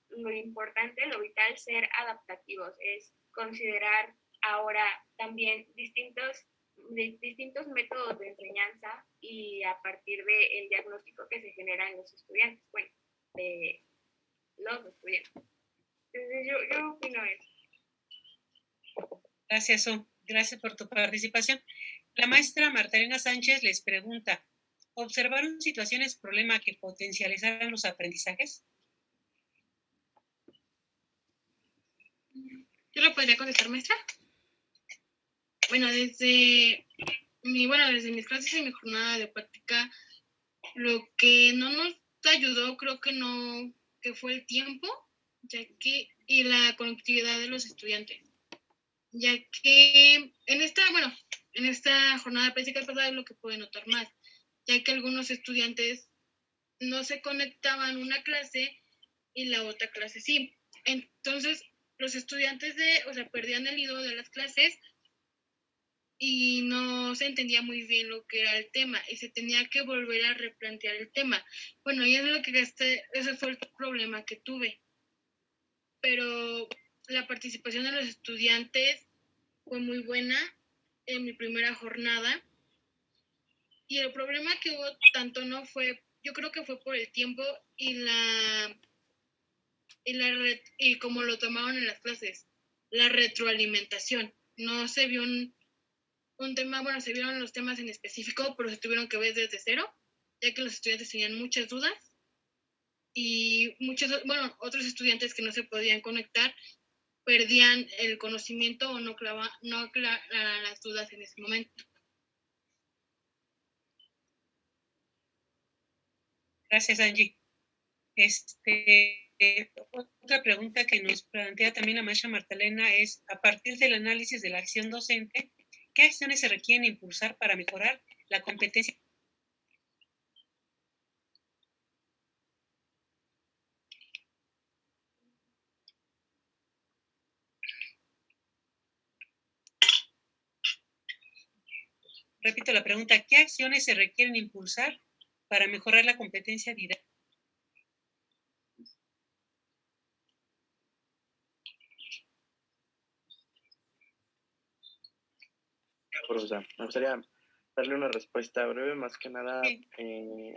lo importante, lo vital, ser adaptativos, es considerar ahora también distintos métodos de enseñanza y a partir del diagnóstico que se genera en los estudiantes, de los estudiantes. Entonces yo opino eso. Gracias, gracias por tu participación. La maestra Marta Elena Sánchez les pregunta, ¿observaron situaciones problema que potencializaran los aprendizajes? ¿Yo lo podría contestar, maestra? Bueno, desde mis clases y mi jornada de práctica, lo que no nos ayudó creo que fue el tiempo, y la conectividad de los estudiantes, ya que en esta jornada de práctica es lo que pude notar más, ya que algunos estudiantes no se conectaban una clase y la otra clase sí. Entonces, los estudiantes perdían el hilo de las clases y no se entendía muy bien lo que era el tema y se tenía que volver a replantear el tema. Bueno, y es lo que ese fue el problema que tuve. Pero la participación de los estudiantes fue muy buena en mi primera jornada. Y el problema que hubo tanto no fue, yo creo que fue por el tiempo y como lo tomaron en las clases, la retroalimentación. No se vio un tema, bueno, se vieron los temas en específico, pero se tuvieron que ver desde cero, ya que los estudiantes tenían muchas dudas y otros estudiantes que no se podían conectar perdían el conocimiento o no aclaraban las dudas en ese momento. Gracias, Angie. Otra pregunta que nos plantea también la maestra Martelena es, a partir del análisis de la acción docente, ¿qué acciones se requieren impulsar para mejorar la competencia? Repito la pregunta, ¿qué acciones se requieren impulsar para mejorar la competencia didáctica? Me gustaría darle una respuesta breve, más que nada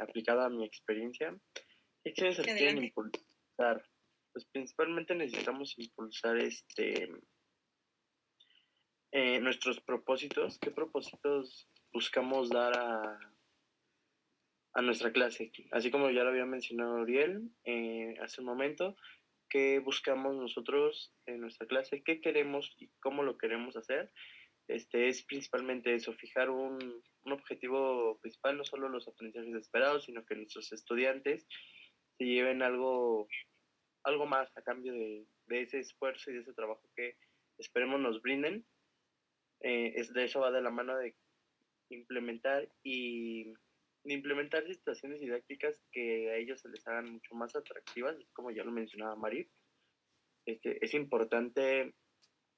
aplicada a mi experiencia. ¿Qué acciones se requieren impulsar? Pues principalmente necesitamos impulsar nuestros propósitos. ¿Qué propósitos buscamos dar a nuestra clase? Así como ya lo había mencionado Uriel hace un momento, ¿qué buscamos nosotros en nuestra clase? ¿Qué queremos y cómo lo queremos hacer? Es principalmente eso, fijar un objetivo principal, no solo los aprendizajes esperados, sino que nuestros estudiantes se lleven algo más a cambio de ese esfuerzo y de ese trabajo que esperemos nos brinden. De eso va de la mano de implementar situaciones didácticas que a ellos se les hagan mucho más atractivas, como ya lo mencionaba Mari. Es importante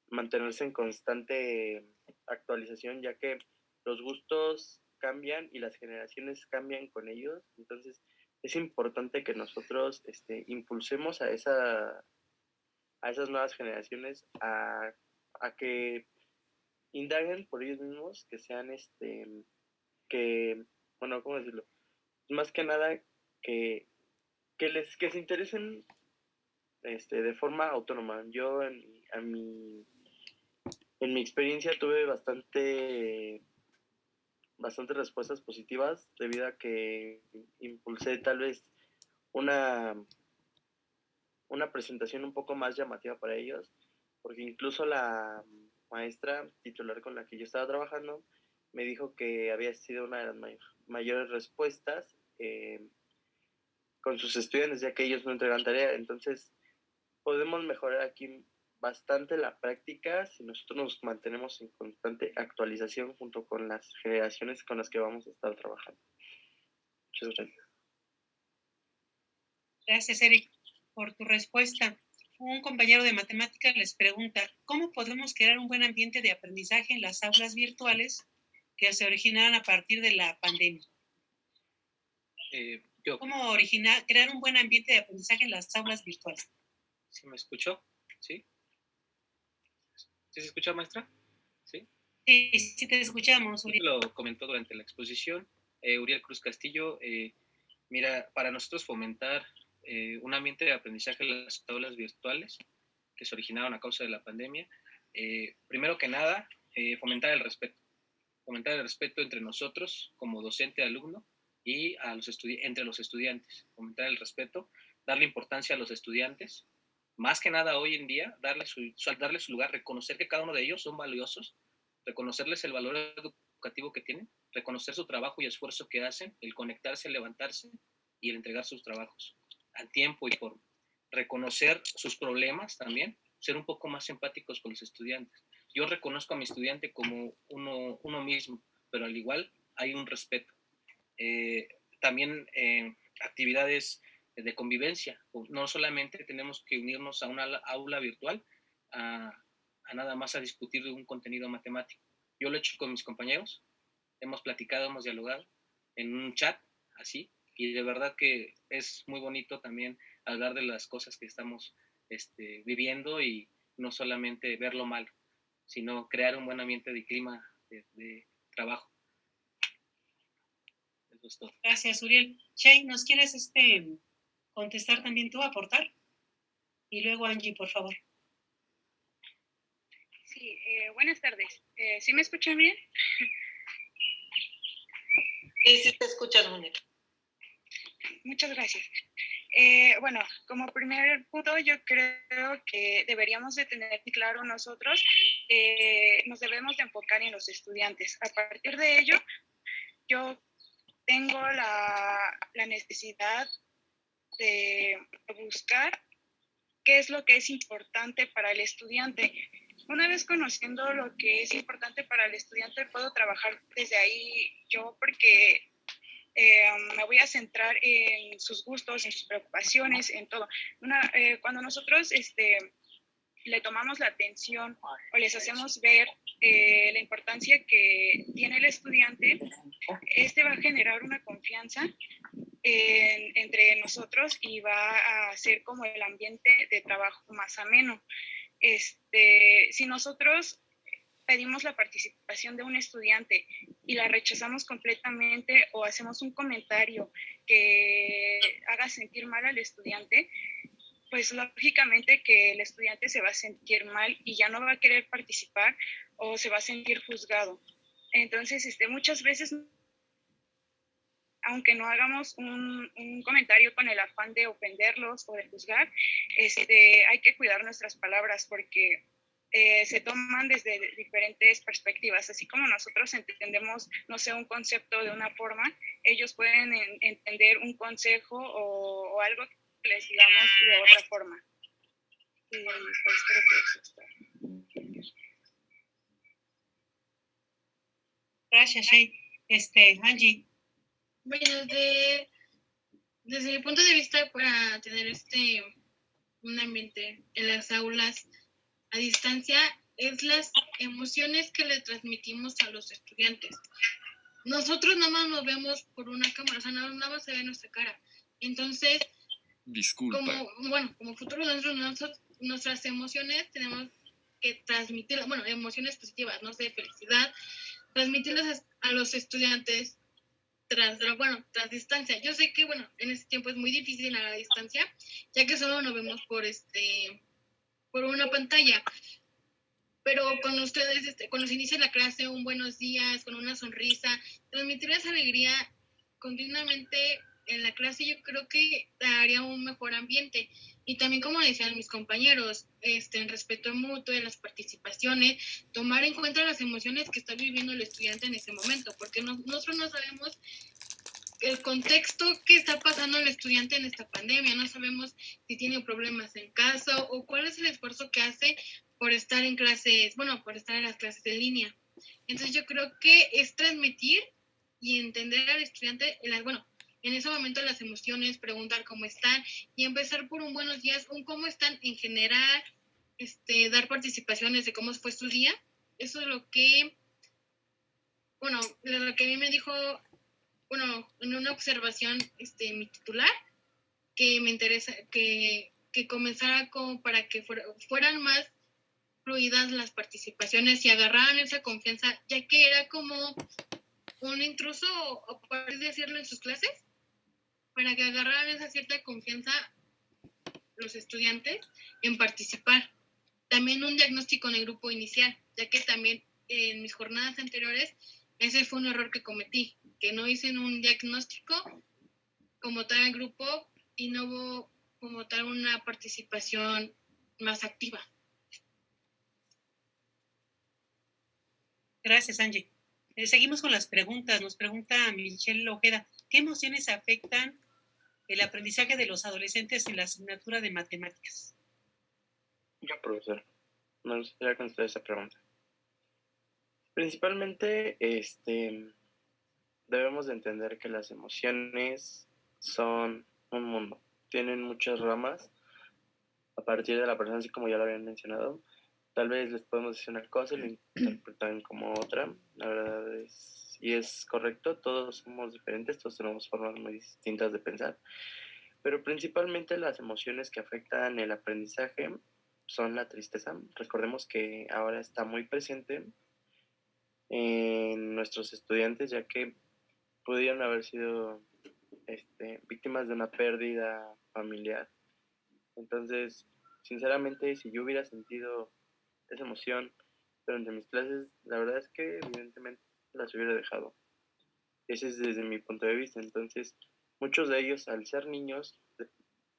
mantenerse en constante actualización, ya que los gustos cambian y las generaciones cambian con ellos. Entonces, es importante que nosotros impulsemos a esas nuevas generaciones a que indaguen por ellos mismos, que sean, ¿cómo decirlo? Más que nada, que se interesen de forma autónoma. Yo en mi experiencia tuve bastantes respuestas positivas debido a que impulsé tal vez una presentación un poco más llamativa para ellos, porque incluso la maestra titular con la que yo estaba trabajando me dijo que había sido una de las mayores respuestas con sus estudiantes, ya que ellos no entregan tarea. Entonces, podemos mejorar aquí bastante la práctica si nosotros nos mantenemos en constante actualización junto con las generaciones con las que vamos a estar trabajando. Muchas gracias. Gracias, Eric, por tu respuesta. Un compañero de matemáticas les pregunta, ¿cómo podemos crear un buen ambiente de aprendizaje en las aulas virtuales que se originaron a partir de la pandemia? ¿Cómo crear un buen ambiente de aprendizaje en las aulas virtuales? ¿Sí me escuchó? ¿Sí? ¿Sí se escucha, maestra? ¿Sí? Sí, te escuchamos, Uriel. Lo comentó durante la exposición, Uriel Cruz Castillo. Mira, para nosotros fomentar un ambiente de aprendizaje en las aulas virtuales que se originaron a causa de la pandemia, primero que nada, fomentar el respeto. Fomentar el respeto entre nosotros como docente, alumno, y entre los estudiantes. Fomentar el respeto, darle importancia a los estudiantes. Más que nada hoy en día, darle su lugar, reconocer que cada uno de ellos son valiosos, reconocerles el valor educativo que tienen, reconocer su trabajo y esfuerzo que hacen, el conectarse, el levantarse y el entregar sus trabajos a tiempo y forma. Reconocer sus problemas también, ser un poco más empáticos con los estudiantes. Yo reconozco a mi estudiante como uno mismo, pero al igual hay un respeto. También actividades de convivencia. No solamente tenemos que unirnos a una aula virtual, a nada más a discutir de un contenido matemático. Yo lo he hecho con mis compañeros, hemos platicado, hemos dialogado en un chat, así, y de verdad que es muy bonito también hablar de las cosas que estamos viviendo y no solamente ver lo malo, sino crear un buen ambiente de clima de trabajo. Eso es todo. Gracias, Uriel. Shay, ¿nos quieres contestar también tú, aportar? Y luego Angie, por favor. Sí, buenas tardes. ¿Sí me escuchan bien? Sí te escuchas, Mónica. Muchas gracias. Bueno, como primer punto, yo creo que deberíamos de tener claro nosotros, nos debemos de enfocar en los estudiantes. A partir de ello, yo tengo la necesidad de buscar qué es lo que es importante para el estudiante. Una vez conociendo lo que es importante para el estudiante, puedo trabajar desde ahí yo, porque me voy a centrar en sus gustos, en sus preocupaciones, en todo. Cuando nosotros le tomamos la atención o les hacemos ver la importancia que tiene el estudiante, va a generar una confianza entre nosotros y va a hacer como el ambiente de trabajo más ameno. Si nosotros pedimos la participación de un estudiante y la rechazamos completamente o hacemos un comentario que haga sentir mal al estudiante, pues lógicamente que el estudiante se va a sentir mal y ya no va a querer participar o se va a sentir juzgado. Entonces, muchas veces, aunque no hagamos un comentario con el afán de ofenderlos o de juzgar, hay que cuidar nuestras palabras, porque se toman desde diferentes perspectivas. Así como nosotros entendemos, no sé, un concepto de una forma, ellos pueden entender un consejo o algo que les digamos de otra forma. Y pues creo que eso está. Gracias, Shay. Angie. Bueno, desde mi punto de vista, para tener un ambiente en las aulas a distancia, es las emociones que le transmitimos a los estudiantes. Nosotros nada más nos vemos por una cámara, o sea, nada más se ve nuestra cara. Entonces, como futuros nosotros, nuestras emociones tenemos que transmitirlas, bueno, emociones positivas, no sé, felicidad, transmitirlas a los estudiantes tras distancia. Yo sé que, bueno, en este tiempo es muy difícil a la distancia, ya que solo nos vemos por una pantalla. Pero con ustedes, cuando se inicia la clase, un buenos días, con una sonrisa, transmitir esa alegría continuamente en la clase, yo creo que daría un mejor ambiente. Y también, como decían mis compañeros, el respeto mutuo, en las participaciones, tomar en cuenta las emociones que está viviendo el estudiante en ese momento, porque nosotros no sabemos el contexto que está pasando el estudiante en esta pandemia, no sabemos si tiene problemas en casa o cuál es el esfuerzo que hace por estar en clases, por estar en las clases en línea. Entonces yo creo que es transmitir y entender al estudiante, en ese momento las emociones, preguntar cómo están y empezar por un buenos días, un cómo están en general, dar participaciones de cómo fue su día. Eso es lo que a mí me dijo, en una observación, mi titular, que me interesa, que comenzara como para que fueran más fluidas las participaciones y agarraran esa confianza, ya que era como un intruso, o por así decirlo, en sus clases, para que agarraran esa cierta confianza los estudiantes en participar. También un diagnóstico en el grupo inicial, ya que también en mis jornadas anteriores ese fue un error que cometí, que no hice un diagnóstico como tal en grupo y no hubo como tal una participación más activa. Gracias, Angie. Seguimos con las preguntas. Nos pregunta Michelle Ojeda, ¿qué emociones afectan el aprendizaje de los adolescentes en la asignatura de matemáticas? Yo, profesor, me gustaría contestar esa pregunta. Principalmente, debemos de entender que las emociones son un mundo, tienen muchas ramas a partir de la persona, así como ya lo habían mencionado. Tal vez les podemos decir una cosa y lo interpretan como otra. La verdad es, y es correcto, todos somos diferentes, todos tenemos formas muy distintas de pensar, pero principalmente las emociones que afectan el aprendizaje son la tristeza. Recordemos que ahora está muy presente en nuestros estudiantes, ya que pudieron haber sido víctimas de una pérdida familiar. Entonces, sinceramente, si yo hubiera sentido esa emoción durante mis clases, la verdad es que evidentemente las hubiera dejado. Ese es desde mi punto de vista. Entonces, muchos de ellos, al ser niños,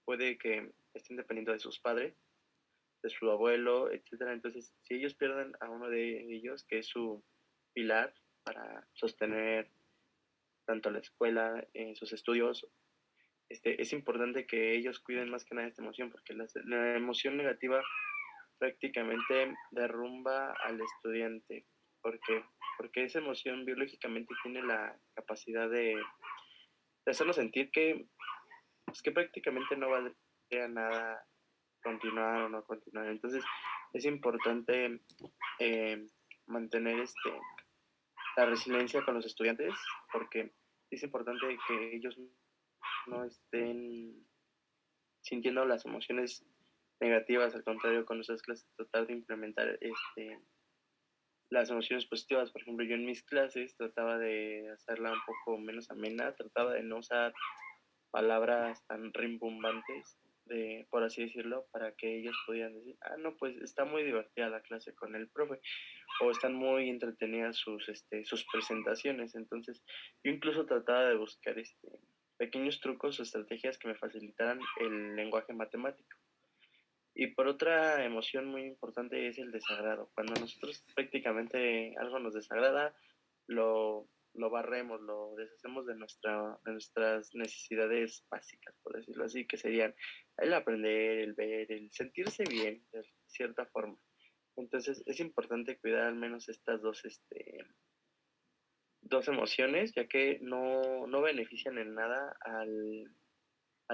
puede que estén dependiendo de sus padres, de su abuelo, etcétera. Entonces, si ellos pierden a uno de ellos, que es su pilar para sostener tanto la escuela, sus estudios, es importante que ellos cuiden más que nada esta emoción, porque la emoción negativa prácticamente derrumba al estudiante. ¿Por qué? Porque esa emoción biológicamente tiene la capacidad de hacernos sentir pues, que prácticamente no valdría nada continuar o no continuar. Entonces es importante mantener la resiliencia con los estudiantes, porque es importante que ellos no estén sintiendo las emociones negativas, al contrario, con nuestras clases tratar de implementar las emociones positivas. Por ejemplo, yo en mis clases trataba de hacerla un poco menos amena, trataba de no usar palabras tan rimbombantes, por así decirlo, para que ellos pudieran decir, no, pues está muy divertida la clase con el profe, o están muy entretenidas sus presentaciones. Entonces, yo incluso trataba de buscar pequeños trucos o estrategias que me facilitaran el lenguaje matemático. Y por otra emoción muy importante es el desagrado. Cuando nosotros prácticamente algo nos desagrada, lo barremos, lo deshacemos de nuestras necesidades básicas, por decirlo así, que serían el aprender, el ver, el sentirse bien, de cierta forma. Entonces es importante cuidar al menos estas dos emociones, ya que no benefician en nada al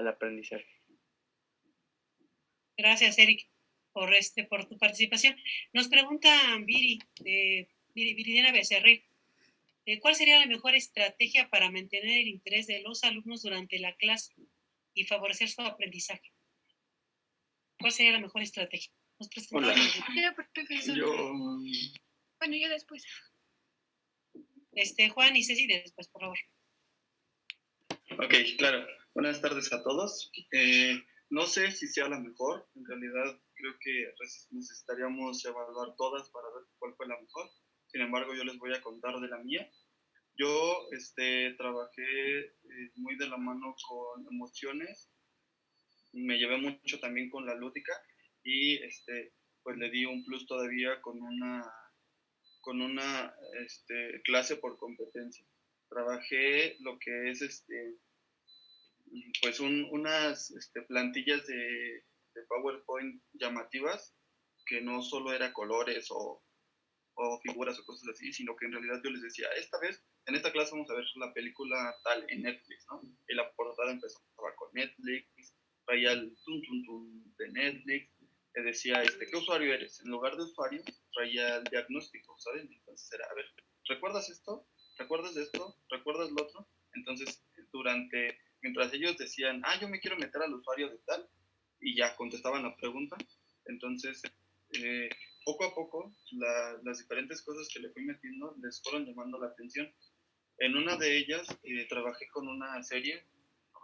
aprendizaje. Gracias, Eric, por tu participación. Nos pregunta Viridiana Becerril, ¿cuál sería la mejor estrategia para mantener el interés de los alumnos durante la clase y favorecer su aprendizaje? ¿Cuál sería la mejor estrategia? Hola. Bueno, yo después. Juan y Ceci después, por favor. Ok, claro. Buenas tardes a todos. No sé si sea la mejor. En realidad creo que necesitaríamos evaluar todas para ver cuál fue la mejor. Sin embargo, yo les voy a contar de la mía. Yo trabajé muy de la mano con emociones. Me llevé mucho también con la lúdica y pues le di un plus todavía con una clase por competencia. Trabajé lo que es pues unas plantillas de PowerPoint llamativas, que no solo era colores o figuras o cosas así, sino que en realidad yo les decía, esta vez, en esta clase vamos a ver la película tal en Netflix, ¿no? Y la portada empezaba con Netflix, traía el tum tum tum de Netflix, te decía, ¿qué usuario eres? En lugar de usuario, traía el diagnóstico, ¿saben? Entonces era, a ver, ¿recuerdas esto? ¿Recuerdas de esto? ¿Recuerdas lo otro? Entonces, mientras ellos decían, yo me quiero meter al usuario de tal, y ya contestaban la pregunta, entonces, poco a poco, las diferentes cosas que le fui metiendo les fueron llamando la atención. En una de ellas, trabajé con una serie,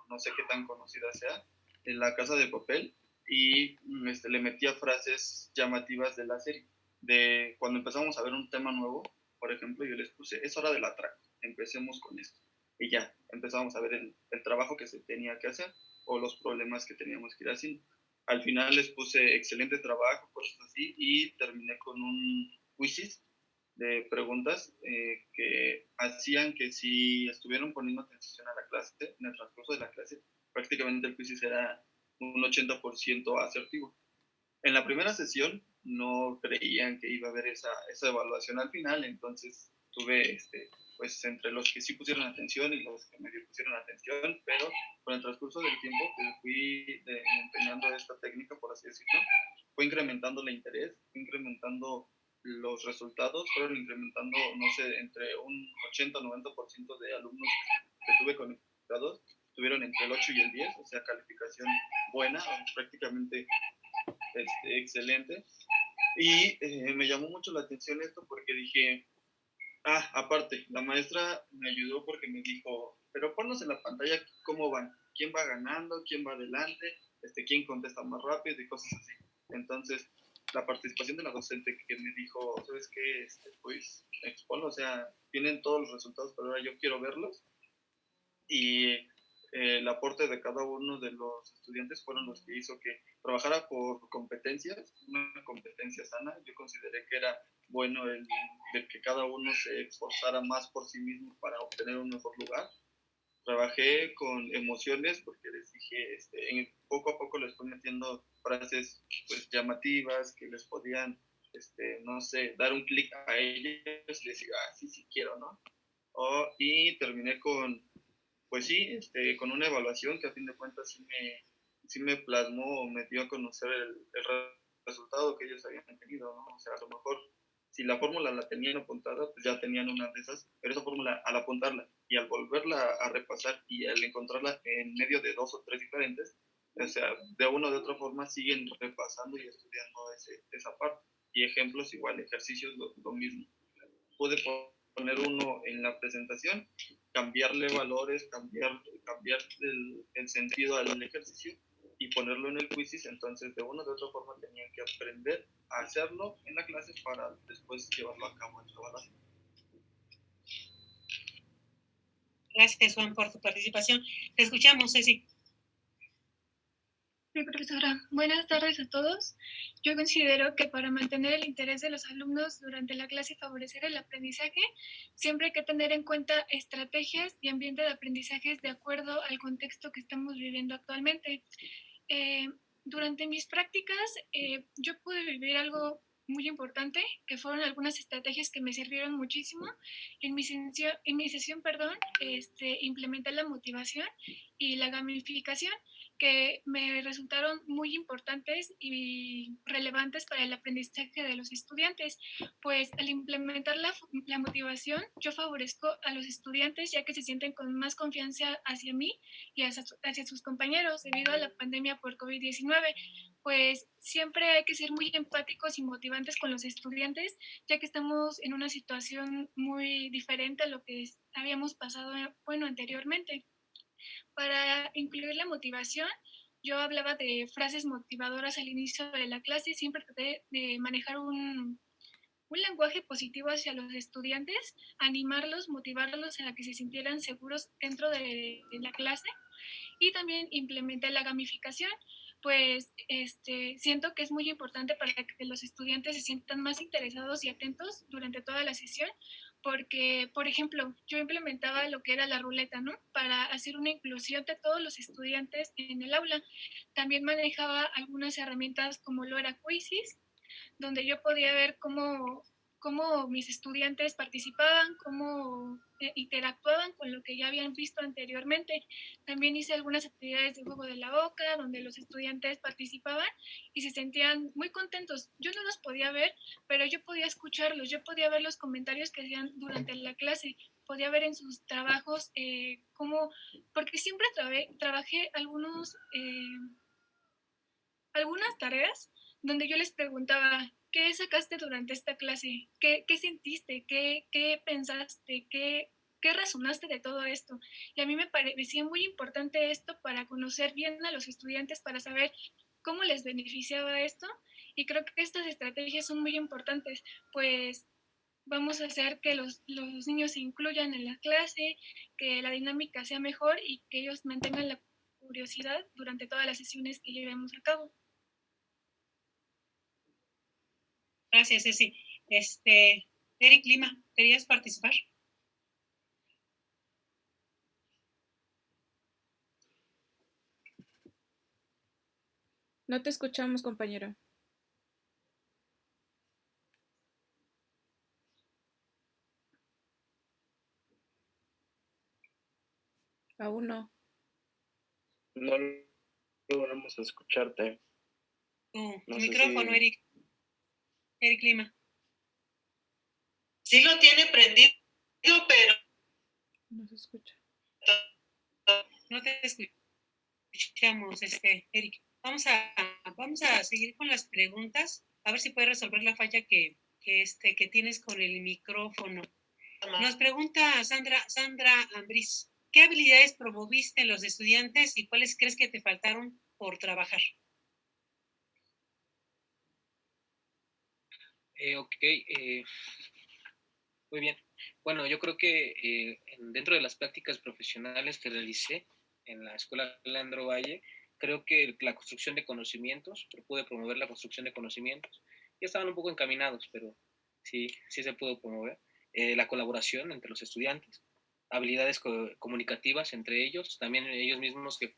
no sé qué tan conocida sea, en La Casa de Papel, y le metía frases llamativas de la serie. De cuando empezamos a ver un tema nuevo, por ejemplo, yo les puse, es hora del atraco, empecemos con esto. Y ya, empezamos a ver el trabajo que se tenía que hacer o los problemas que teníamos que ir haciendo. Al final les puse excelente trabajo, cosas así, y terminé con un quizzes de preguntas que hacían que si estuvieron poniendo atención a la clase, en el transcurso de la clase, prácticamente el quiz era un 80% asertivo. En la primera sesión no creían que iba a haber esa evaluación al final, entonces tuve pues entre los que sí pusieron atención y los que medio pusieron atención, pero con el transcurso del tiempo que fui empeñando esta técnica, por así decirlo, fue incrementando el interés, fue incrementando los resultados, fueron incrementando, no sé, entre un 80-90% de alumnos que tuve conectados, tuvieron entre el 8 y el 10, o sea, calificación buena, prácticamente excelente. Y me llamó mucho la atención esto porque dije, aparte, la maestra me ayudó porque me dijo, pero ponnos en la pantalla cómo van, quién va ganando, quién va adelante, quién contesta más rápido y cosas así. Entonces, la participación de la docente que me dijo, ¿sabes qué? Pues exponlo, o sea, tienen todos los resultados, pero ahora yo quiero verlos. Y el aporte de cada uno de los estudiantes fueron los que hizo que trabajara por competencias, una competencia sana. Yo consideré que era bueno el que cada uno se esforzara más por sí mismo para obtener un mejor lugar. Trabajé con emociones porque les dije, poco a poco les fui metiendo frases pues llamativas que les podían, no sé, dar un clic a ellos y decir, sí quiero, ¿no? Y terminé con, pues sí, con una evaluación que a fin de cuentas sí me plasmó o me dio a conocer el resultado que ellos habían tenido, ¿no? O sea, a lo mejor si la fórmula la tenían apuntada, pues ya tenían una de esas, pero esa fórmula al apuntarla y al volverla a repasar y al encontrarla en medio de 2 o 3 diferentes, o sea, de una o de otra forma siguen repasando y estudiando esa parte. Y ejemplos igual, ejercicios lo mismo. Pude poner uno en la presentación, cambiarle valores, cambiar el sentido al ejercicio y ponerlo en el quizzes. Entonces de una o de otra forma tenían que aprender a hacerlo en la clase para después llevarlo a cabo en su evaluación. Gracias, Juan, por tu participación. Te escuchamos, Ceci. Sí, profesora. Buenas tardes a todos. Yo considero que para mantener el interés de los alumnos durante la clase y favorecer el aprendizaje, siempre hay que tener en cuenta estrategias y ambiente de aprendizajes de acuerdo al contexto que estamos viviendo actualmente. Durante mis prácticas, yo pude vivir algo muy importante, que fueron algunas estrategias que me sirvieron muchísimo. En mi sesión, implementé la motivación y la gamificación, que me resultaron muy importantes y relevantes para el aprendizaje de los estudiantes, pues al implementar la motivación yo favorezco a los estudiantes ya que se sienten con más confianza hacia mí y hacia sus compañeros debido a la pandemia por COVID-19. Pues siempre hay que ser muy empáticos y motivantes con los estudiantes, ya que estamos en una situación muy diferente a lo que habíamos pasado, anteriormente. Para incluir la motivación, yo hablaba de frases motivadoras al inicio de la clase y siempre traté de manejar un lenguaje positivo hacia los estudiantes, animarlos, motivarlos a que se sintieran seguros dentro de la clase. Y también implementé la gamificación, pues siento que es muy importante para que los estudiantes se sientan más interesados y atentos durante toda la sesión, porque, por ejemplo, yo implementaba lo que era la ruleta, ¿no? Para hacer una inclusión de todos los estudiantes en el aula. También manejaba algunas herramientas como lo era Quizzes, donde yo podía ver cómo mis estudiantes participaban, cómo interactuaban con lo que ya habían visto anteriormente. También hice algunas actividades de juego de la boca, donde los estudiantes participaban y se sentían muy contentos. Yo no los podía ver, pero yo podía escucharlos, yo podía ver los comentarios que hacían durante la clase, podía ver en sus trabajos porque siempre trabajé algunas tareas donde yo les preguntaba, ¿qué sacaste durante esta clase? ¿Qué sentiste? ¿Qué pensaste? ¿Qué razonaste de todo esto? Y a mí me parecía muy importante esto para conocer bien a los estudiantes, para saber cómo les beneficiaba esto. Y creo que estas estrategias son muy importantes, pues vamos a hacer que los niños se incluyan en la clase, que la dinámica sea mejor y que ellos mantengan la curiosidad durante todas las sesiones que llevemos a cabo. Gracias, Ceci. Eric Lima, ¿querías participar? No te escuchamos, compañero. Aún no. No logramos escucharte. Tu No sé micrófono, si... Eric. Eric Lima. Sí lo tiene prendido, pero No se escucha. No te escuchamos, Eric. Vamos a seguir con las preguntas, a ver si puedes resolver la falla que tienes con el micrófono. Nos pregunta Sandra Ambris, ¿qué habilidades promoviste en los estudiantes y cuáles crees que te faltaron por trabajar? Ok, muy bien. Bueno, yo creo que dentro de las prácticas profesionales que realicé en la Escuela Leandro Valle, creo que la construcción de conocimientos, pude promover la construcción de conocimientos. Ya estaban un poco encaminados, pero sí se pudo promover. La colaboración entre los estudiantes, habilidades comunicativas entre ellos, también ellos mismos que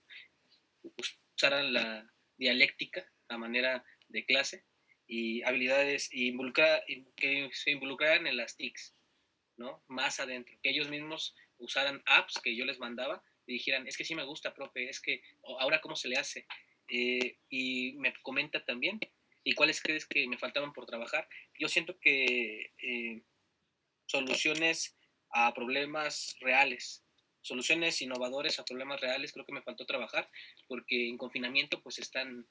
usaran la dialéctica a manera de clase y habilidades que se involucraran en las TICs, ¿no? Más adentro, que ellos mismos usaran apps que yo les mandaba y dijeran, es que sí me gusta, profe, es que ahora cómo se le hace. Y me comenta también, ¿y cuáles crees que me faltaban por trabajar? Yo siento que soluciones a problemas reales, soluciones innovadoras a problemas reales, creo que me faltó trabajar, porque en confinamiento pues están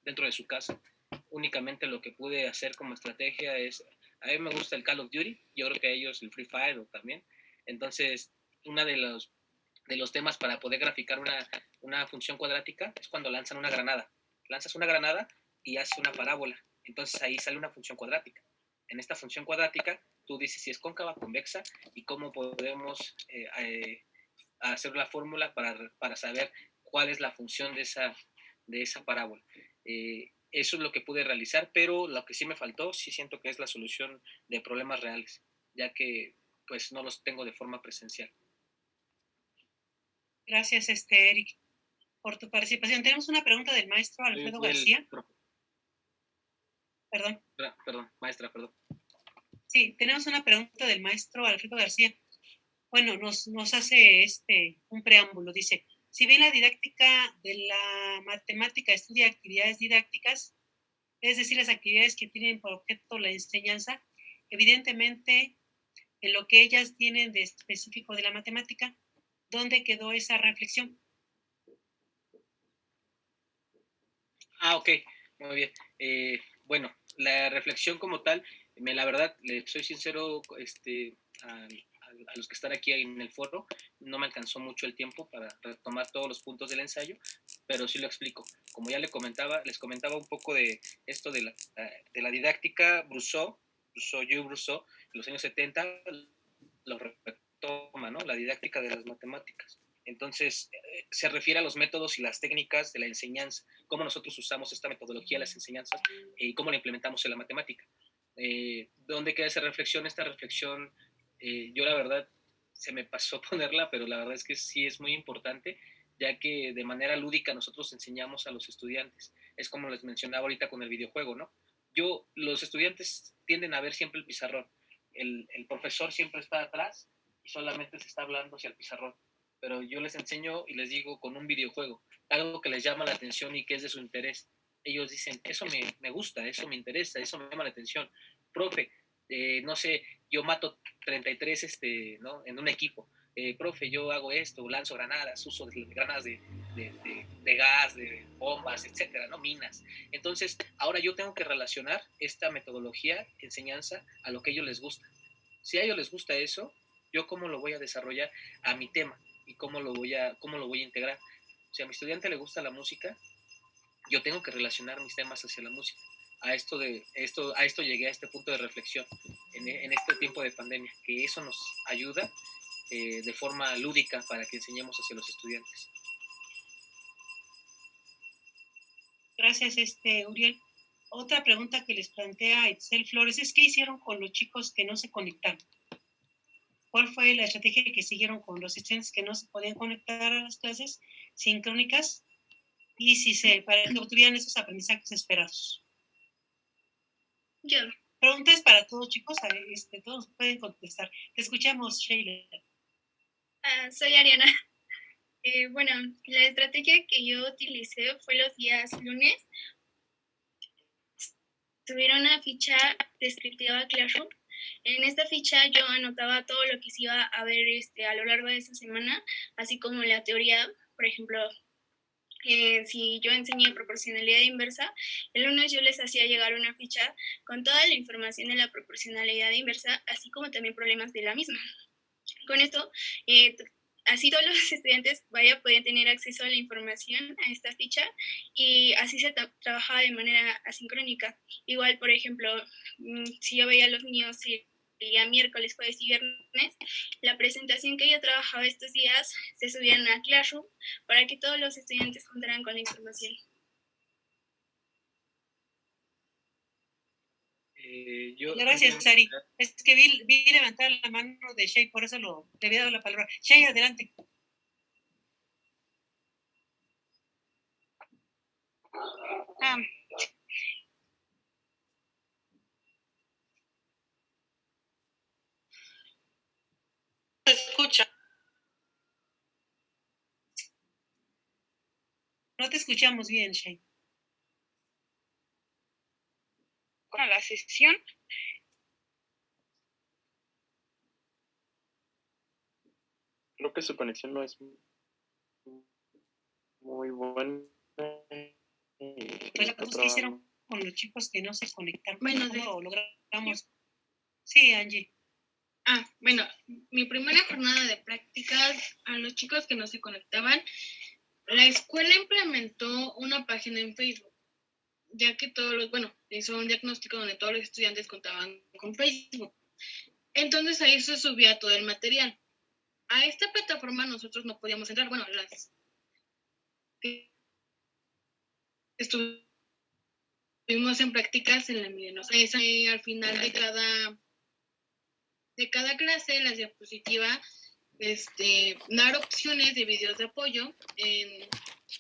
dentro de su casa. Únicamente lo que pude hacer como estrategia es, a mí me gusta el Call of Duty, yo creo que a ellos el Free Fire también. Entonces, uno de los temas para poder graficar una función cuadrática es cuando lanzan una granada. Lanzas una granada y hace una parábola. Entonces ahí sale una función cuadrática. En esta función cuadrática, tú dices si es cóncava o convexa y cómo podemos hacer la fórmula para saber cuál es la función de esa parábola. Eso es lo que pude realizar, pero lo que sí me faltó, sí siento que es la solución de problemas reales, ya que pues no los tengo de forma presencial. Gracias, Eric, por tu participación. Tenemos una pregunta del maestro Alfredo García. Perdón, maestra, perdón. Sí, tenemos una pregunta del maestro Alfredo García. Bueno, nos hace un preámbulo. Dice, si bien la didáctica de la matemática estudia actividades didácticas, es decir, las actividades que tienen por objeto la enseñanza, evidentemente, en lo que ellas tienen de específico de la matemática, ¿dónde quedó esa reflexión? Ok, muy bien. Bueno, la reflexión como tal, la verdad, le soy sincero, a los que están aquí en el foro, no me alcanzó mucho el tiempo para retomar todos los puntos del ensayo, pero sí lo explico. Como ya les comentaba un poco de esto de la didáctica. Jules Broussard, en los años 70, lo retoma, ¿no? La didáctica de las matemáticas. Entonces, se refiere a los métodos y las técnicas de la enseñanza, cómo nosotros usamos esta metodología de las enseñanzas y cómo la implementamos en la matemática. ¿Dónde queda esa reflexión? Esta reflexión, yo la verdad, se me pasó ponerla, pero la verdad es que sí es muy importante, ya que de manera lúdica nosotros enseñamos a los estudiantes. Es como les mencionaba ahorita con el videojuego, ¿no? Los estudiantes tienden a ver siempre el pizarrón. El profesor siempre está atrás y solamente se está hablando hacia el pizarrón. Pero yo les enseño y les digo con un videojuego, algo que les llama la atención y que es de su interés. Ellos dicen, eso me gusta, eso me interesa, eso me llama la atención. Profe, no sé, yo mato 33 ¿no? en un equipo. Profe, yo hago esto, lanzo granadas, uso granadas de gas, de bombas, etcétera, ¿no? Minas. Entonces, ahora yo tengo que relacionar esta metodología, enseñanza, a lo que a ellos les gusta. Si a ellos les gusta eso, yo cómo lo voy a desarrollar a mi tema y cómo lo voy a integrar. Si a mi estudiante le gusta la música, yo tengo que relacionar mis temas hacia la música. A esto llegué a este punto de reflexión en este tiempo de pandemia, que eso nos ayuda de forma lúdica para que enseñemos hacia los estudiantes. Gracias, Uriel. Otra pregunta que les plantea Itzel Flores es, ¿qué hicieron con los chicos que no se conectaron? ¿Cuál fue la estrategia que siguieron con los estudiantes que no se podían conectar a las clases sincrónicas y para que obtuvieran esos aprendizajes esperados? Yo. Preguntas para todos, chicos, todos pueden contestar. Te escuchamos, Sheila. Soy Ariana. Bueno, la estrategia que yo utilicé fue los días lunes. Tuvieron una ficha descriptiva de Classroom. En esta ficha yo anotaba todo lo que se iba a ver a lo largo de esa semana, así como la teoría. Por ejemplo, si yo enseñé proporcionalidad inversa, el lunes yo les hacía llegar una ficha con toda la información de la proporcionalidad inversa, así como también problemas de la misma. Con esto, así todos los estudiantes podían tener acceso a la información, a esta ficha, y así se trabajaba de manera asincrónica. Igual, por ejemplo, si yo veía a los niños el día miércoles, jueves y viernes, la presentación que yo trabajaba estos días se subían a Classroom para que todos los estudiantes contaran con la información. Gracias, Ari. Es que vi levantar la mano de Shay, por eso le había dado la palabra. Shay, adelante. Se escucha. No te escuchamos bien, Shay. Con la sesión. Creo que su conexión no es muy buena. Pues las cosas que hicieron con los chicos que no se conectaron. Bueno, ¿Cómo lo logramos? Sí, Angie. Bueno, mi primera jornada de prácticas, a los chicos que no se conectaban, la escuela implementó una página en Facebook, ya que hizo un diagnóstico donde todos los estudiantes contaban con Facebook. Entonces ahí se subía todo el material. A esta plataforma nosotros no podíamos entrar, las que estuvimos en prácticas en la Mirenos. Al final de cada clase, las diapositivas, dar opciones de videos de apoyo en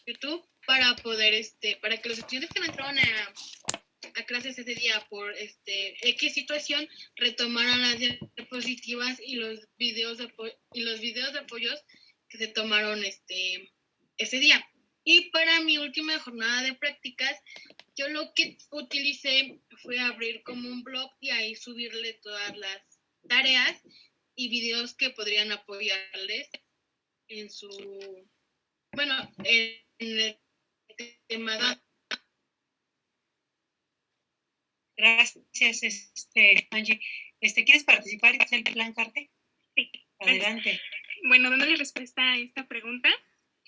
YouTube para poder, para que los estudiantes que no entraban a clases ese día por X situación retomaran las diapositivas y los videos de apoyos que se tomaron ese día. Y para mi última jornada de prácticas, yo lo que utilicé fue abrir como un blog y ahí subirle todas las tareas y videos que podrían apoyarles en el tema de... Gracias, Angie. ¿Quieres participar en el plan CARTE? Sí. Adelante. Bueno, dándole respuesta a esta pregunta,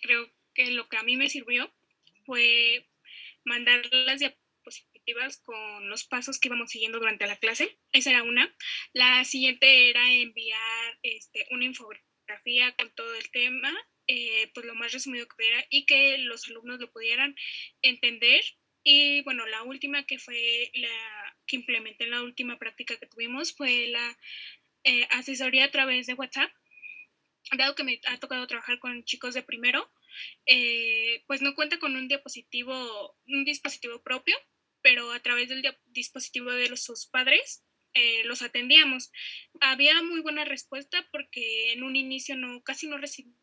creo que lo que a mí me sirvió fue mandar las diapositivas con los pasos que íbamos siguiendo durante la clase. Esa era una. La siguiente era enviar una infografía con todo el tema, pues lo más resumido que pudiera y que los alumnos lo pudieran entender. Y bueno, la última que fue la que implementé en la última práctica que tuvimos fue la asesoría a través de WhatsApp. Dado que me ha tocado trabajar con chicos de primero, pues no cuenta con un dispositivo propio, pero a través del dispositivo de sus padres los atendíamos. Había muy buena respuesta porque en un inicio casi no recibía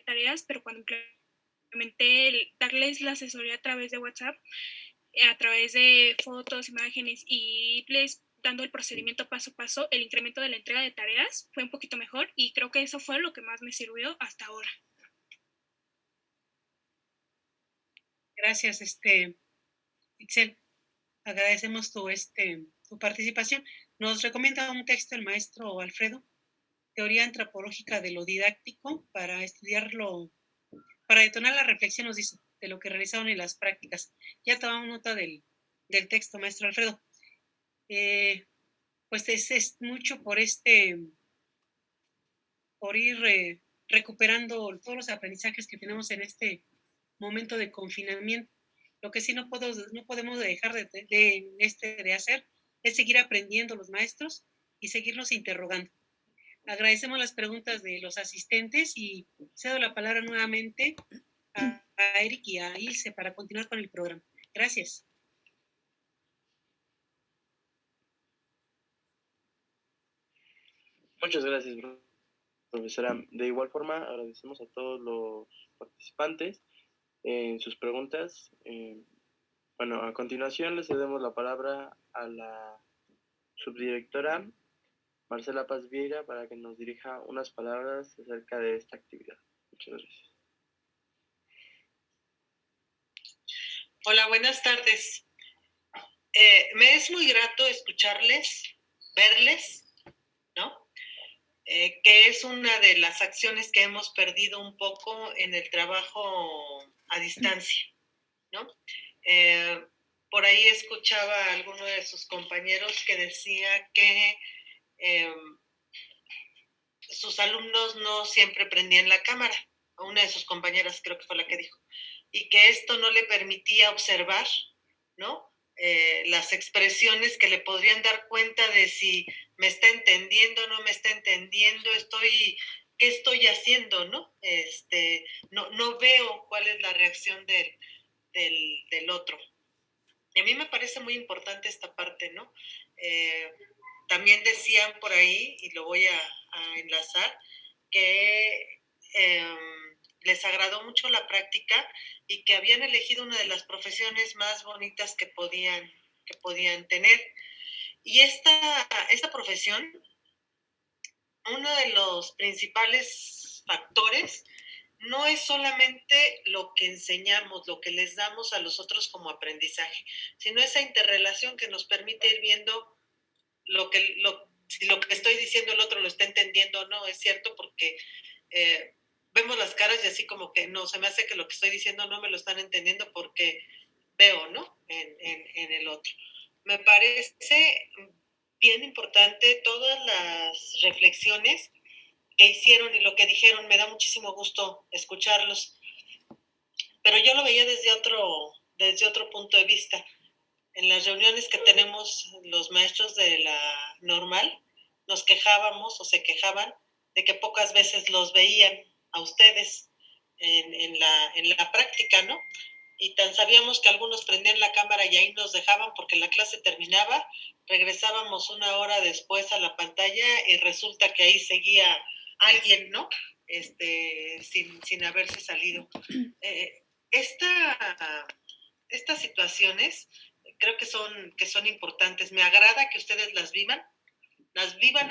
tareas, pero cuando implementé darles la asesoría a través de WhatsApp, a través de fotos, imágenes y les dando el procedimiento paso a paso, el incremento de la entrega de tareas fue un poquito mejor y creo que eso fue lo que más me sirvió hasta ahora. Gracias, Itzel. Agradecemos tu participación. Nos recomienda un texto el maestro Alfredo, Teoría Antropológica de lo Didáctico, para estudiarlo, para detonar la reflexión, nos dice, de lo que realizaron en las prácticas. Ya tomamos nota del texto, maestro Alfredo. Pues es mucho por ir recuperando todos los aprendizajes que tenemos en este momento de confinamiento. Lo que sí no podemos dejar de hacer es seguir aprendiendo los maestros y seguirnos interrogando. Agradecemos las preguntas de los asistentes y cedo la palabra nuevamente a Eric y a Ilse para continuar con el programa. Gracias. Muchas gracias, profesora. De igual forma, agradecemos a todos los participantes en sus preguntas. Bueno, a continuación le cedemos la palabra a la subdirectora Marcela Paz Vieira para que nos dirija unas palabras acerca de esta actividad. Muchas gracias. Hola, buenas tardes. Me es muy grato escucharles, verles, ¿no? Que es una de las acciones que hemos perdido un poco en el trabajo a distancia, ¿no? Por ahí escuchaba a alguno de sus compañeros que decía que sus alumnos no siempre prendían la cámara. Una de sus compañeras creo que fue la que dijo. Y que esto no le permitía observar, ¿no? Las expresiones que le podrían dar cuenta de si me está entendiendo, no me está entendiendo, ¿qué estoy haciendo, no? No veo cuál es la reacción del otro. Y a mí me parece muy importante esta parte, ¿no? También decían por ahí, y lo voy a enlazar, que les agradó mucho la práctica y que habían elegido una de las profesiones más bonitas que podían tener. Y esta profesión, uno de los principales factores no es solamente lo que enseñamos, lo que les damos a los otros como aprendizaje, sino esa interrelación que nos permite ir viendo si lo que estoy diciendo el otro lo está entendiendo o no, es cierto, porque vemos las caras y así como que no, se me hace que lo que estoy diciendo no me lo están entendiendo porque veo, ¿no? En el otro. Me parece bien importante todas las reflexiones que hicieron y lo que dijeron, me da muchísimo gusto escucharlos, pero yo lo veía desde otro punto de vista. En las reuniones que tenemos los maestros de la normal, nos quejábamos o se quejaban de que pocas veces los veían a ustedes en la práctica, ¿no? Y tan sabíamos que algunos prendían la cámara y ahí nos dejaban porque la clase terminaba, regresábamos una hora después a la pantalla y resulta que ahí seguía alguien, ¿no? Sin haberse salido. Estas situaciones creo que son importantes. Me agrada que ustedes las vivan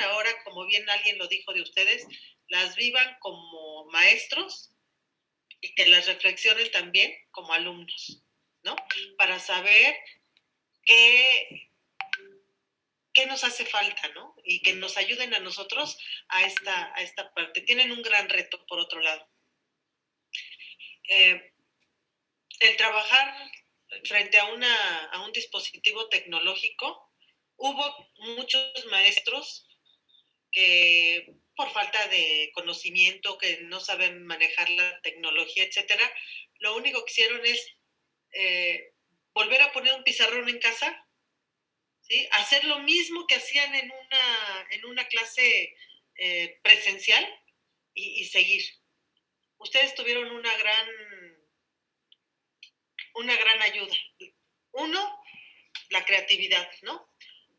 ahora, como bien alguien lo dijo de ustedes, las vivan como maestros y que las reflexionen también como alumnos, ¿no? Para saber qué nos hace falta, ¿no? Y que nos ayuden a nosotros a esta parte. Tienen un gran reto, por otro lado. El trabajar frente a un dispositivo tecnológico, hubo muchos maestros que por falta de conocimiento, que no saben manejar la tecnología, etcétera, lo único que hicieron es volver a poner un pizarrón en casa, ¿sí? Hacer lo mismo que hacían en una clase presencial y seguir. Ustedes tuvieron una gran ayuda. Uno, la creatividad, ¿no?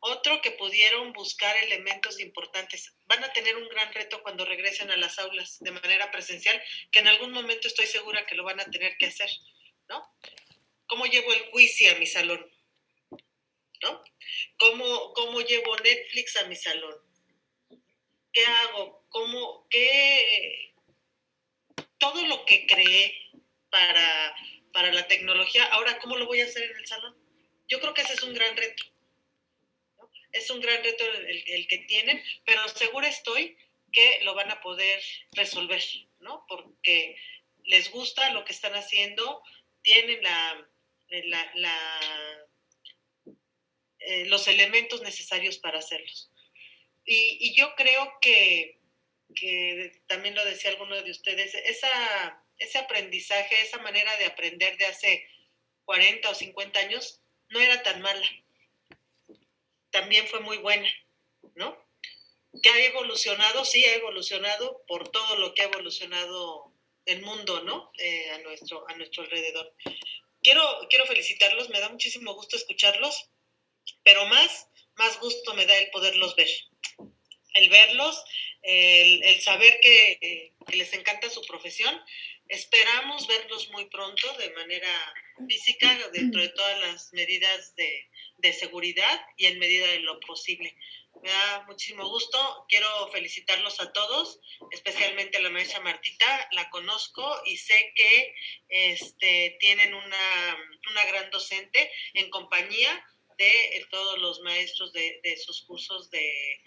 Otro, que pudieron buscar elementos importantes. Van a tener un gran reto cuando regresen a las aulas de manera presencial, que en algún momento estoy segura que lo van a tener que hacer, ¿no? ¿Cómo llevo el Quizy a mi salón? ¿No? ¿Cómo llevo Netflix a mi salón? ¿Qué hago? Todo lo que creé para la tecnología, ahora, ¿cómo lo voy a hacer en el salón? Yo creo que ese es un gran reto, ¿no? Es un gran reto el que tienen, pero segura estoy que lo van a poder resolver, ¿no? Porque les gusta lo que están haciendo, tienen los elementos necesarios para hacerlos. Y yo creo que también lo decía alguno de ustedes, ese aprendizaje, esa manera de aprender de hace 40 o 50 años, no era tan mala. También fue muy buena, ¿no? ¿Que ha evolucionado? Sí, ha evolucionado por todo lo que ha evolucionado el mundo, ¿no? A nuestro alrededor. Quiero felicitarlos, me da muchísimo gusto escucharlos, pero más gusto me da el poderlos ver. El verlos, el saber que les encanta su profesión Esperamos verlos muy pronto de manera física, dentro de todas las medidas de seguridad y en medida de lo posible. Me da muchísimo gusto. Quiero felicitarlos a todos, especialmente a la maestra Martita. La conozco y sé que tienen una gran docente en compañía de todos los maestros de sus cursos de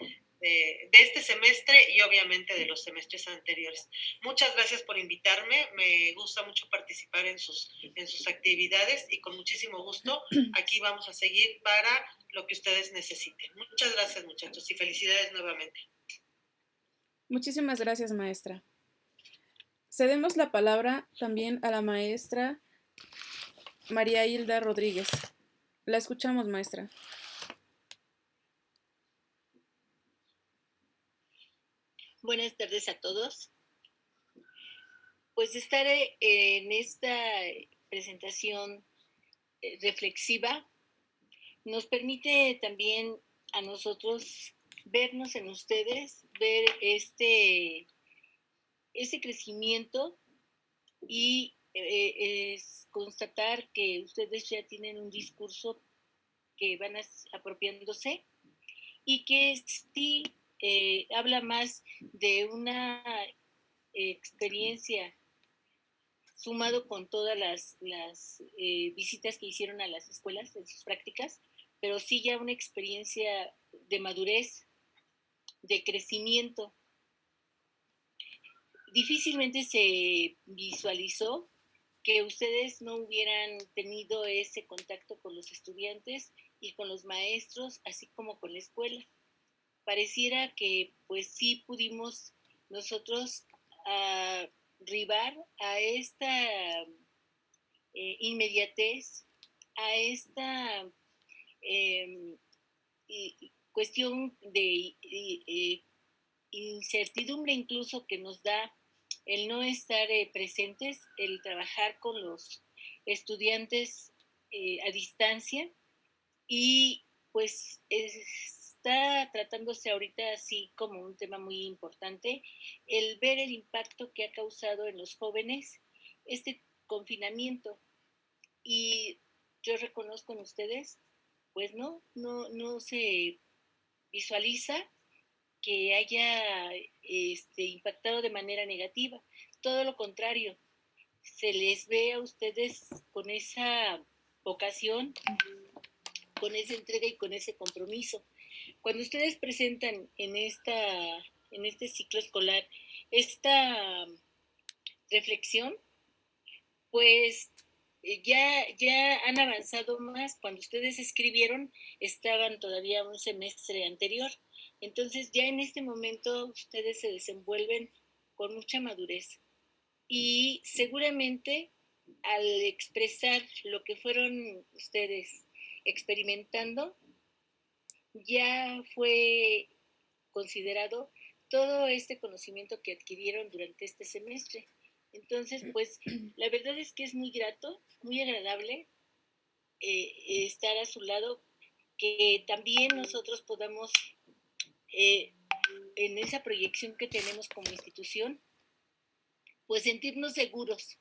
este semestre y obviamente de los semestres anteriores. Muchas gracias por invitarme. Me gusta mucho participar en sus actividades y con muchísimo gusto aquí vamos a seguir para lo que ustedes necesiten. Muchas gracias, muchachos, y felicidades nuevamente. Muchísimas gracias, maestra. Cedemos la palabra también a la maestra María Hilda Rodríguez. La escuchamos, maestra. Buenas tardes a todos. Pues estaré en esta presentación reflexiva nos permite también a nosotros vernos en ustedes, ver este crecimiento y es constatar que ustedes ya tienen un discurso que van apropiándose y que sí habla más de una experiencia sumado con todas las visitas que hicieron a las escuelas en sus prácticas, pero sí ya una experiencia de madurez, de crecimiento. Difícilmente se visualizó que ustedes no hubieran tenido ese contacto con los estudiantes y con los maestros, así como con la escuela. Pareciera que pues sí pudimos nosotros arribar a esta inmediatez, a esta cuestión de incertidumbre incluso que nos da el no estar presentes, el trabajar con los estudiantes a distancia y pues está tratándose ahorita así como un tema muy importante, el ver el impacto que ha causado en los jóvenes este confinamiento. Y yo reconozco en ustedes, pues no se visualiza que haya impactado de manera negativa. Todo lo contrario, se les ve a ustedes con esa vocación, con esa entrega y con ese compromiso. Cuando ustedes presentan en este ciclo escolar esta reflexión, pues ya han avanzado más. Cuando ustedes escribieron, estaban todavía un semestre anterior. Entonces ya en este momento ustedes se desenvuelven con mucha madurez. Y seguramente al expresar lo que fueron ustedes experimentando, ya fue considerado todo este conocimiento que adquirieron durante este semestre. Entonces, pues, la verdad es que es muy grato, muy agradable estar a su lado, que también nosotros podamos, en esa proyección que tenemos como institución, pues sentirnos seguros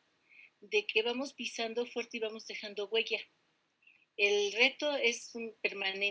de que vamos pisando fuerte y vamos dejando huella. El reto es un permanente.